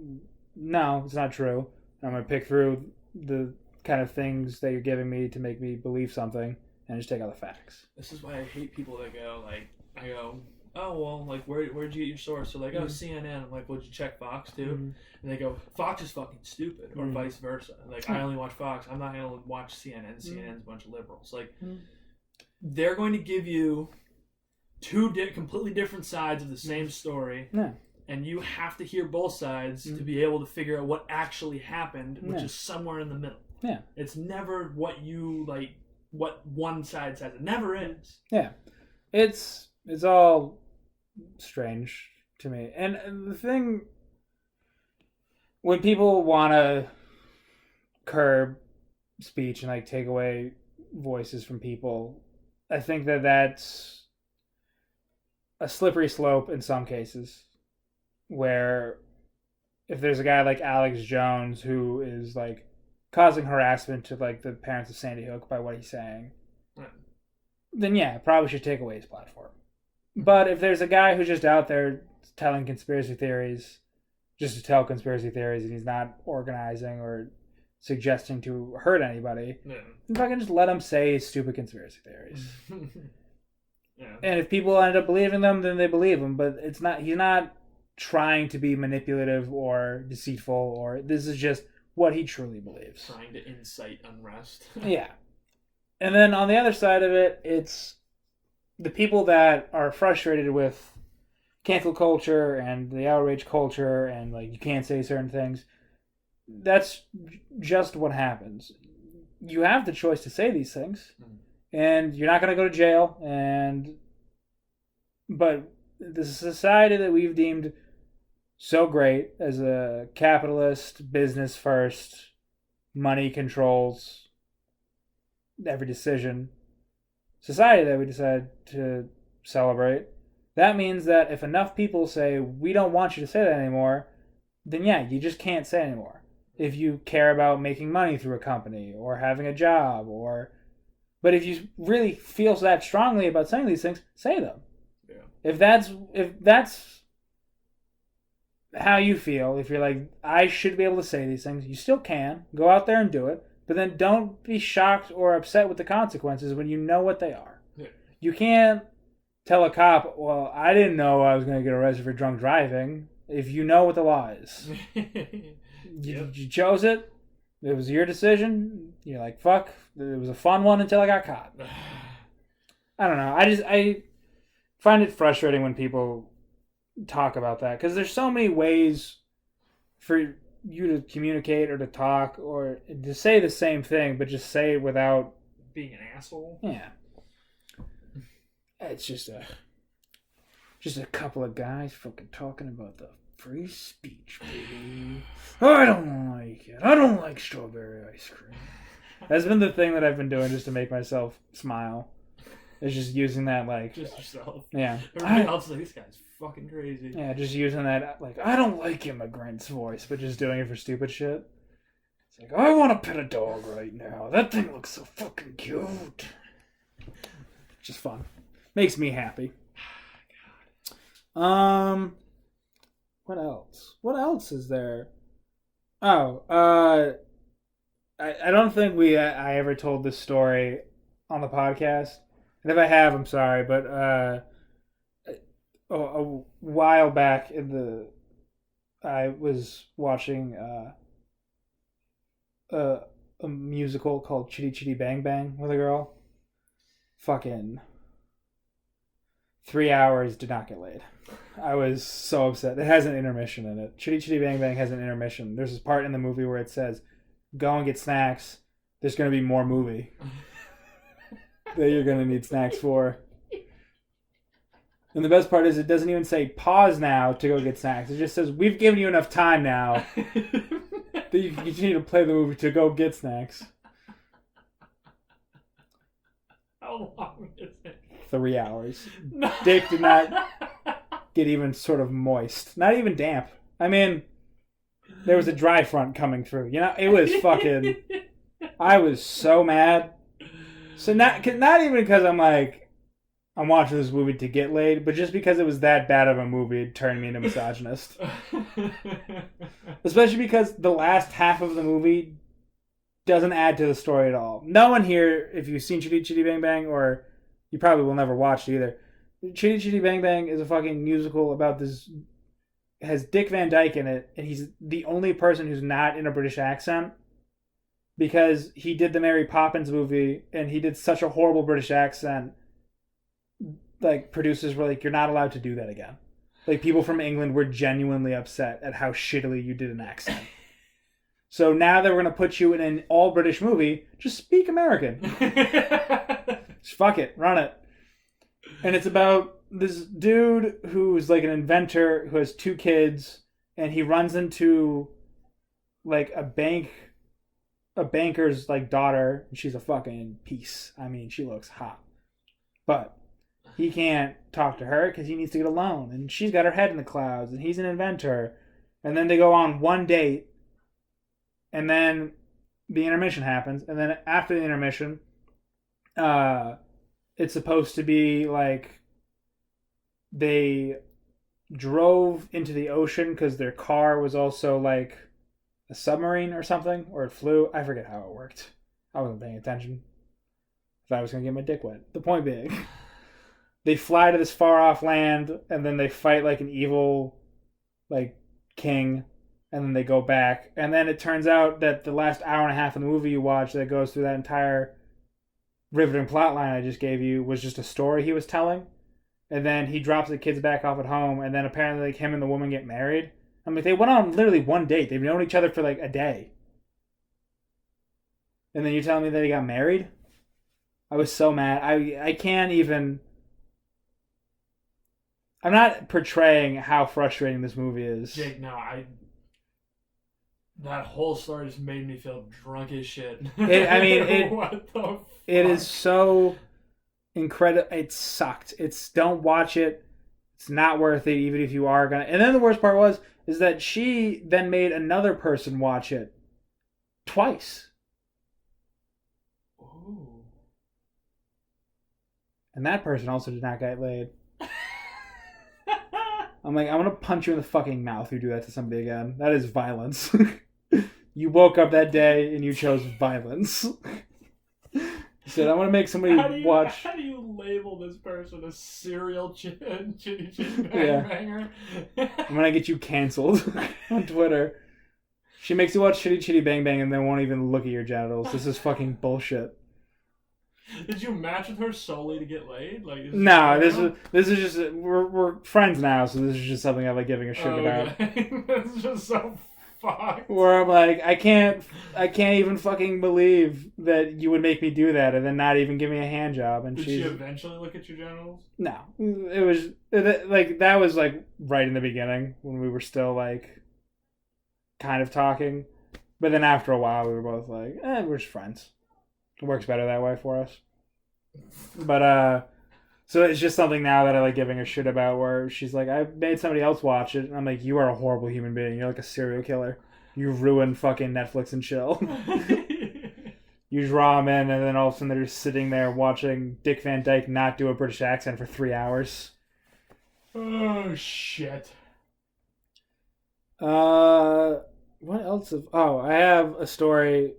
no, it's not true. I'm going to pick through the kind of things that you're giving me to make me believe something and just take out the facts. This is why I hate people that go, like, I go, oh, well, like, where'd you get your source? So, like, oh, CNN. I'm like, well, did you check Fox, too? And they go, Fox is fucking stupid, or vice versa. Like, I only watch Fox. I'm not going to watch CNN. CNN's a bunch of liberals. Like, they're going to give you two completely different sides of the same story, and you have to hear both sides to be able to figure out what actually happened, which is somewhere in the middle. Yeah, it's never what you like, what one side says. It never is. Yeah, it's all strange to me. And the thing, when people want to curb speech and, like, take away voices from people, I think that that's a slippery slope in some cases, where if there's a guy like Alex Jones who is, like, causing harassment to, like, the parents of Sandy Hook by what he's saying, then yeah, probably should take away his platform. But if there's a guy who's just out there telling conspiracy theories just to tell conspiracy theories, and he's not organizing or suggesting to hurt anybody, then fucking just let him say stupid conspiracy theories. Yeah. And if people end up believing them, then they believe them. But he's not trying to be manipulative or deceitful, or this is just what he truly believes. Trying to incite unrest. Yeah. And then on the other side of it, it's the people that are frustrated with cancel culture and the outrage culture and, like, you can't say certain things. That's just what happens. You have the choice to say these things. And you're not going to go to jail. But the society that we've deemed so great as a capitalist, business first, money controls every decision society that we decide to celebrate, that means that if enough people say, we don't want you to say that anymore, then yeah, you just can't say anymore. If you care about making money through a company or having a job, but if you really feel that strongly about saying these things, say them. Yeah. If that's how you feel, if you're like, I should be able to say these things, you still can. Go out there and do it. But then don't be shocked or upset with the consequences when you know what they are. Yeah. You can't tell a cop, well, I didn't know I was going to get arrested for drunk driving, if you know what the law is. You chose it. It was your decision. You're like, fuck, it was a fun one until I got caught. I don't know. I find it frustrating when people talk about that, because there's so many ways for you to communicate or to talk or to say the same thing, but just say it without being an asshole. Yeah. It's just a couple of guys fucking talking about the free speech, baby. I don't like it. I don't like strawberry ice cream. That's been the thing that I've been doing just to make myself smile. It's just using that, like... Just yourself. Yeah. Everybody else is like, this guy's fucking crazy. Yeah, just using that, like, I don't like immigrants voice, but just doing it for stupid shit. It's like, I want to pet a dog right now. That thing looks so fucking cute. Just fun. Makes me happy. God. What else? What else is there? Oh, I don't think I ever told this story on the podcast, And if I have, I'm sorry, but a while back I was watching a, a musical called Chitty Chitty Bang Bang with a girl. Fucking 3 hours, did not get laid. I was so upset. It has an intermission in it. Chitty Chitty Bang Bang has an intermission. There's this part in the movie where it says, "Go and get snacks. There's going to be more movie that you're going to need snacks for." And the best part is it doesn't even say pause now to go get snacks. It just says, "We've given you enough time now that you can continue to play the movie to go get snacks." How long is it? 3 hours. Dick did not get even sort of moist. Not even damp. I mean, there was a dry front coming through. You know, it was fucking... I was so mad. So not even because I'm watching this movie to get laid, but just because it was that bad of a movie, it turned me into a misogynist. Especially because the last half of the movie doesn't add to the story at all. No one here, if you've seen Chitty Chitty Bang Bang, or you probably will never watch it either, Chitty Chitty Bang Bang is a fucking musical about this... has Dick Van Dyke in it, and he's the only person who's not in a British accent because he did the Mary Poppins movie, and he did such a horrible British accent. Like, producers were like, "You're not allowed to do that again." Like, people from England were genuinely upset at how shittily you did an accent. So now that we're going to put you in an all-British movie, just speak American. Just fuck it. Run it. And it's about this dude who's like an inventor who has 2 kids, and he runs into like a banker's like daughter, and she's a fucking piece. I mean, she looks hot. But he can't talk to her because he needs to get a loan, and she's got her head in the clouds, and he's an inventor. And then they go on one date, and then the intermission happens, and then after the intermission, it's supposed to be like they drove into the ocean because their car was also like a submarine or something, or it flew. I forget how it worked. I wasn't paying attention. I thought I was going to get my dick wet. The point being, they fly to this far off land, and then they fight like an evil like king, and then they go back. And then it turns out that the last hour and a half of the movie you watch that goes through that entire riveting plot line I just gave you was just a story he was telling. And then he drops the kids back off at home, and then apparently like him and the woman get married. I mean, they went on literally one date. They've known each other for like a day. And then you're telling me that they got married? I was so mad. I can't even... I'm not portraying how frustrating this movie is. Jake, no, that whole story just made me feel drunk as shit. What the fuck? It is so incredible. It sucked. Don't watch it. It's not worth it, even if you are gonna. And then the worst part is that she then made another person watch it twice. Ooh. And that person also did not get laid. I'm like, I'm gonna punch you in the fucking mouth if you do that to somebody again. That is violence. You woke up that day and you chose violence. You said, I want to make somebody watch... How do you label this person a serial chitty banger? I'm gonna get you canceled on Twitter. She makes you watch Chitty Chitty Bang Bang and then won't even look at your genitals. This is fucking bullshit. Did you match with her solely to get laid? Like, no, this is just we're friends now, so this is just something I like giving a shit about. That's just so fucked. Where I'm like, I can't even fucking believe that you would make me do that and then not even give me a hand job. And did she eventually look at your genitals? No, it was like that was like right in the beginning when we were still like kind of talking, but then after a while we were both like, we're just friends. It works better that way for us. But so it's just something now that I like giving a shit about, where she's like, I made somebody else watch it, and I'm like, you are a horrible human being. You're like a serial killer. You ruined fucking Netflix and chill. You draw them in, and then all of a sudden they're just sitting there watching Dick Van Dyke not do a British accent for 3 hours. Oh shit. What else? I have a story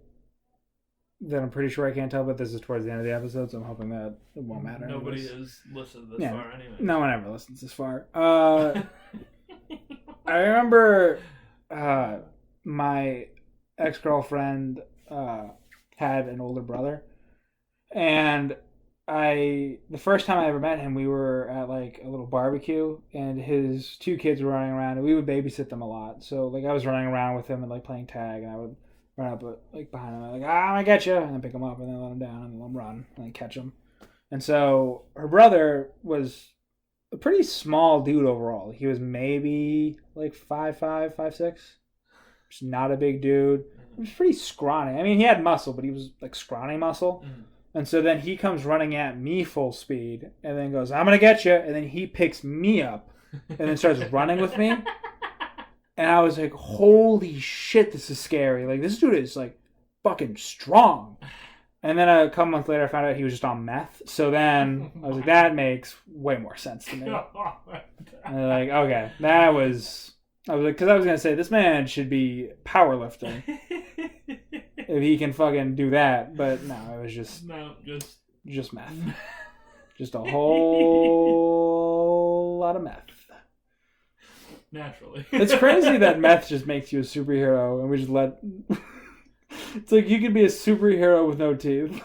that I'm pretty sure I can't tell, but this is towards the end of the episode, so I'm hoping that it won't matter. Nobody has listened this far anyway. No one ever listens this far. I remember my ex-girlfriend had an older brother, and the first time I ever met him, we were at like a little barbecue, and his 2 kids were running around, and we would babysit them a lot. So like I was running around with him and like playing tag, and I would run up like behind him, like I'm gonna get you, and then pick him up, and then let him down, and then let him run, and then catch him. And so her brother was a pretty small dude overall. He was maybe like 5'5", 5'6". Just not a big dude. He was pretty scrawny. I mean, he had muscle, but he was like scrawny muscle. Mm-hmm. And so then he comes running at me full speed, and then goes, I'm gonna get you, and then he picks me up, and then starts running with me. And I was like, holy shit, this is scary. Like, this dude is, like, fucking strong. And then a couple months later, I found out he was just on meth. So then I was like, that makes way more sense to me. And like, okay, that was... I was like, because I was going to say, this man should be powerlifting. If he can fucking do that. But no, it was just... No, just meth. Just a whole lot of meth. Naturally. It's crazy that meth just makes you a superhero, and we just let... It's like you could be a superhero with no teeth.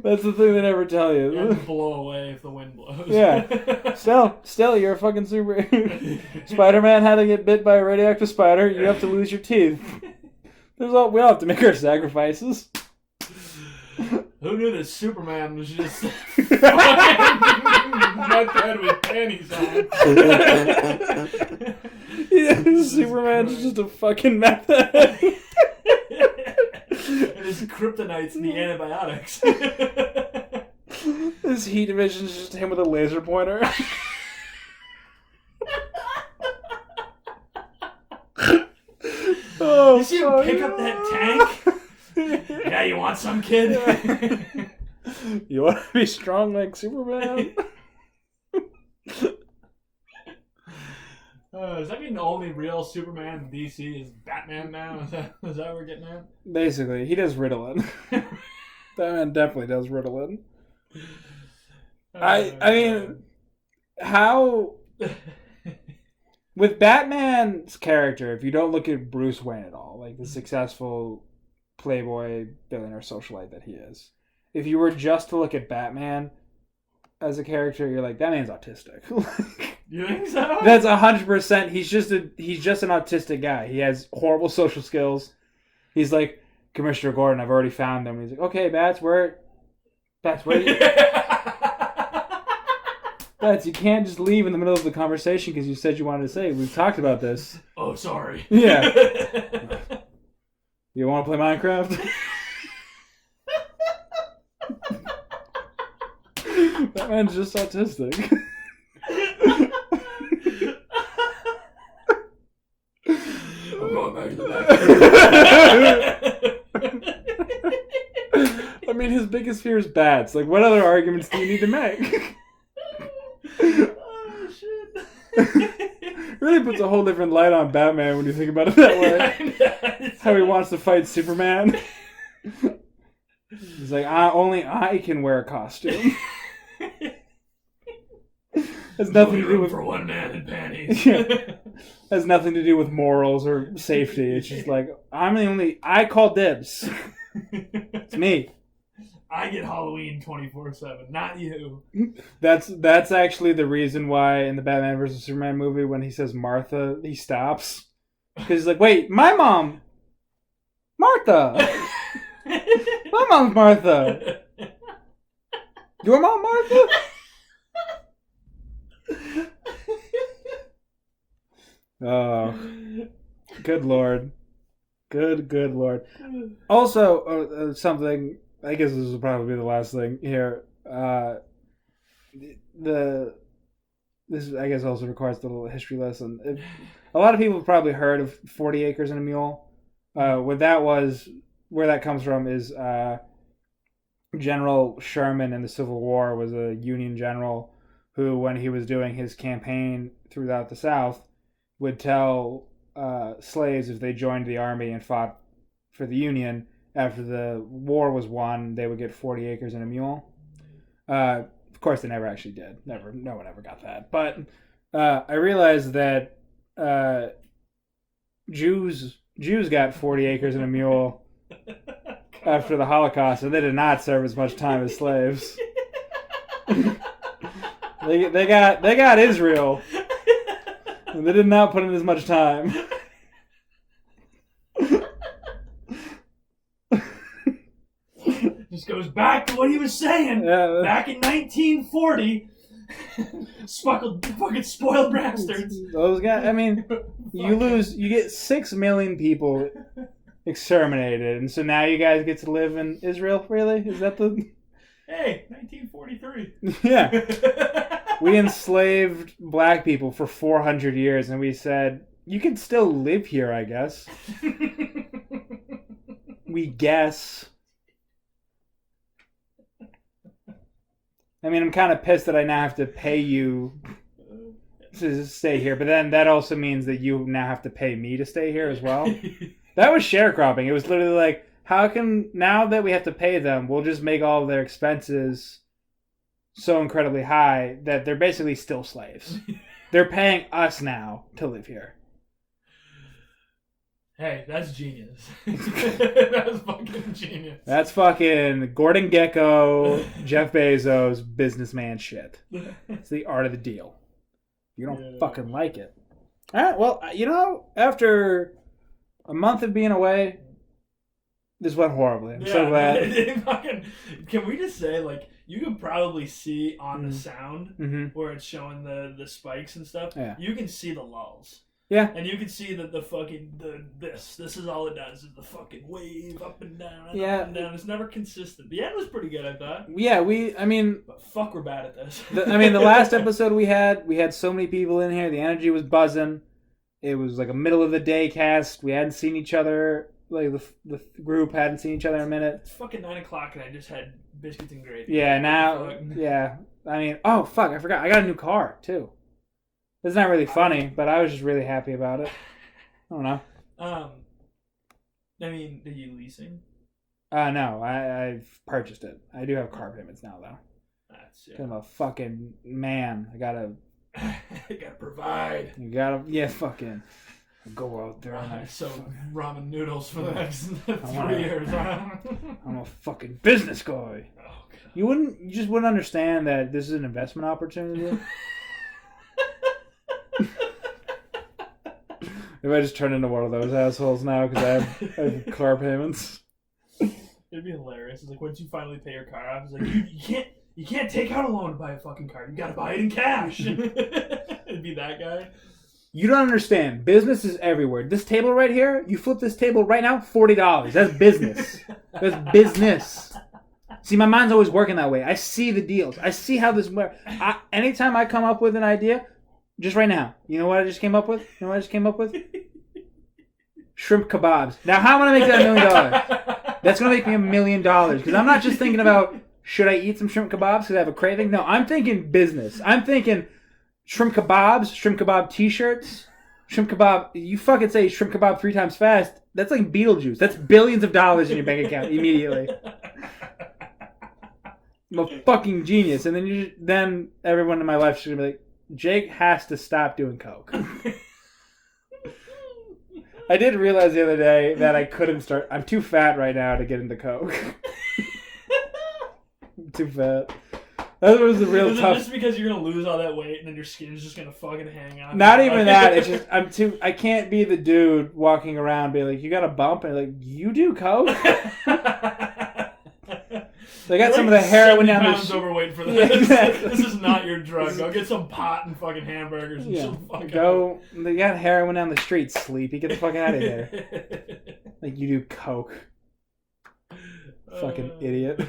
That's the thing they never tell you. You have to blow away if the wind blows. Yeah. Still, you're a fucking super... Spider-Man had to get bit by a radioactive spider. You have to lose your teeth. We all have to make our sacrifices. Who knew that Superman was just nut head with panties on? Yeah, Superman's just a fucking meth head. And his kryptonite's the antibiotics. His heat division's just him with a laser pointer. Oh, you see him pick up that tank? Yeah, you want some, kid? You want to be strong like Superman? Does that mean the only real Superman in DC is Batman now? Is that what we're getting at? Basically, he does Ritalin. Batman definitely does Ritalin. I mean, how... With Batman's character, if you don't look at Bruce Wayne at all, like the successful playboy billionaire socialite that he is, if you were just to look at Batman as a character, you're like, that man's autistic. You think so? That's 100%. He's just an autistic guy. He has horrible social skills. He's like, Commissioner Gordon, I've already found them. He's like, okay, Bats, where you... Bats, you can't just leave in the middle of the conversation because you said you wanted to say. We've talked about this. Oh, sorry. Yeah. You want to play Minecraft? That man's just autistic. I'm going back to the back. I mean, his biggest fear is bats. Like, what other arguments do you need to make? Oh, shit. Really puts a whole different light on Batman when you think about it that way. How he wants to fight Superman. He's like, only I can wear a costume. Has nothing to do with for one man in panties. Yeah. Has nothing to do with morals or safety. It's just like, I call dibs. It's me. I get Halloween 24/7, not you. That's actually the reason why in the Batman vs Superman movie, when he says Martha, he stops because he's like, "Wait, my mom, Martha, my mom's Martha. Your mom, Martha." Oh, good lord, good lord. Also, something. I guess this will probably be the last thing here. This I guess also requires a little history lesson. A lot of people have probably heard of 40 Acres and a Mule. What that was, where that comes from, is General Sherman in the Civil War was a Union general who, when he was doing his campaign throughout the South, would tell slaves if they joined the army and fought for the Union. After the war was won, they would get 40 acres and a mule. Of course, they never actually did. No one ever got that. But I realized that Jews got 40 acres and a mule after the Holocaust, and they did not serve as much time as slaves. they got Israel, and they did not put in as much time. Just goes back to what he was saying. Yeah, back in 1940, fucking spoiled bastards. Those guys. I mean, you get 6 million people exterminated, and so now you guys get to live in Israel. Really? Is that the? Hey, 1943. Yeah. We enslaved black people for 400 years, and we said you can still live here, I guess. We guess. I mean, I'm kind of pissed that I now have to pay you to stay here, but then that also means that you now have to pay me to stay here as well. That was sharecropping. It was literally like, how can, now that we have to pay them, we'll just make all of their expenses so incredibly high that they're basically still slaves. They're paying us now to live here. Hey, that's genius. That's fucking genius. That's fucking Gordon Gekko, Jeff Bezos, businessman shit. It's the art of the deal. You don't fucking like it. All right, well, after a month of being away, this went horribly. I'm so glad. Can we just say, like, you can probably see on the sound where it's showing the spikes and stuff. Yeah. You can see the lulls. Yeah. And you can see that this is all it does is the fucking wave up and down and yeah. up and down. It's never consistent. The end was pretty good, I thought. Yeah, But fuck, we're bad at this. The last episode we had so many people in here. The energy was buzzing. It was like a middle of the day cast. We hadn't seen each other. Like the group hadn't seen each other in a minute. It's fucking 9 o'clock and I just had biscuits and gravy. Yeah, now, yeah. I mean, oh fuck, I forgot. I got a new car too. It's not really funny, but I was just really happy about it. I don't know. I mean, are you leasing? No, I've purchased it. I do have car payments now, though. That's I'm a fucking man. I gotta provide. You gotta, fucking go out there and ramen noodles for the next 3 years. I'm a fucking business guy. Oh, God. You just wouldn't understand that this is an investment opportunity. If I just turn into one of those assholes now because I have car payments. It'd be hilarious. It's like once you finally pay your car off, it's like you can't take out a loan to buy a fucking car. You gotta buy it in cash. It'd be that guy. You don't understand. Business is everywhere. This table right here, you flip this table right now, $40. That's business. That's business. See, my mind's always working that way. I see the deals. I see how this works. Anytime I come up with an idea, just right now, you know what I just came up with? Shrimp kebabs. Now, how am I going to make that $1 million? That's going to make me $1 million. Because I'm not just thinking about, should I eat some shrimp kebabs because I have a craving? No, I'm thinking business. I'm thinking shrimp kebabs, shrimp kebab t-shirts, shrimp kebab. You fucking say shrimp kebab 3 times fast. That's like Beetlejuice. That's billions of dollars in your bank account immediately. I'm a fucking genius. And then everyone in my life should be like, Jake has to stop doing coke. I did realize the other day that I couldn't start. I'm too fat right now to get into coke. I'm too fat. That was the real tough. Is it just because you're gonna lose all that weight and then your skin's just gonna fucking hang on? Not even that. It's just I can't be the dude walking around being like, you got a bump, and like, you do coke. They got some of the heroin down the street. Overweight for this. Yeah, exactly. This is not your drug. Go get some pot and fucking hamburgers and chill the fuck out. They got heroin down the street, Sleepy. Get the fuck out of here. Like, you do coke. Fucking idiot.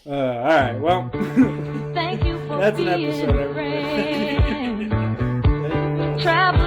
Alright, well. Thank you for that's an episode, everybody. Travel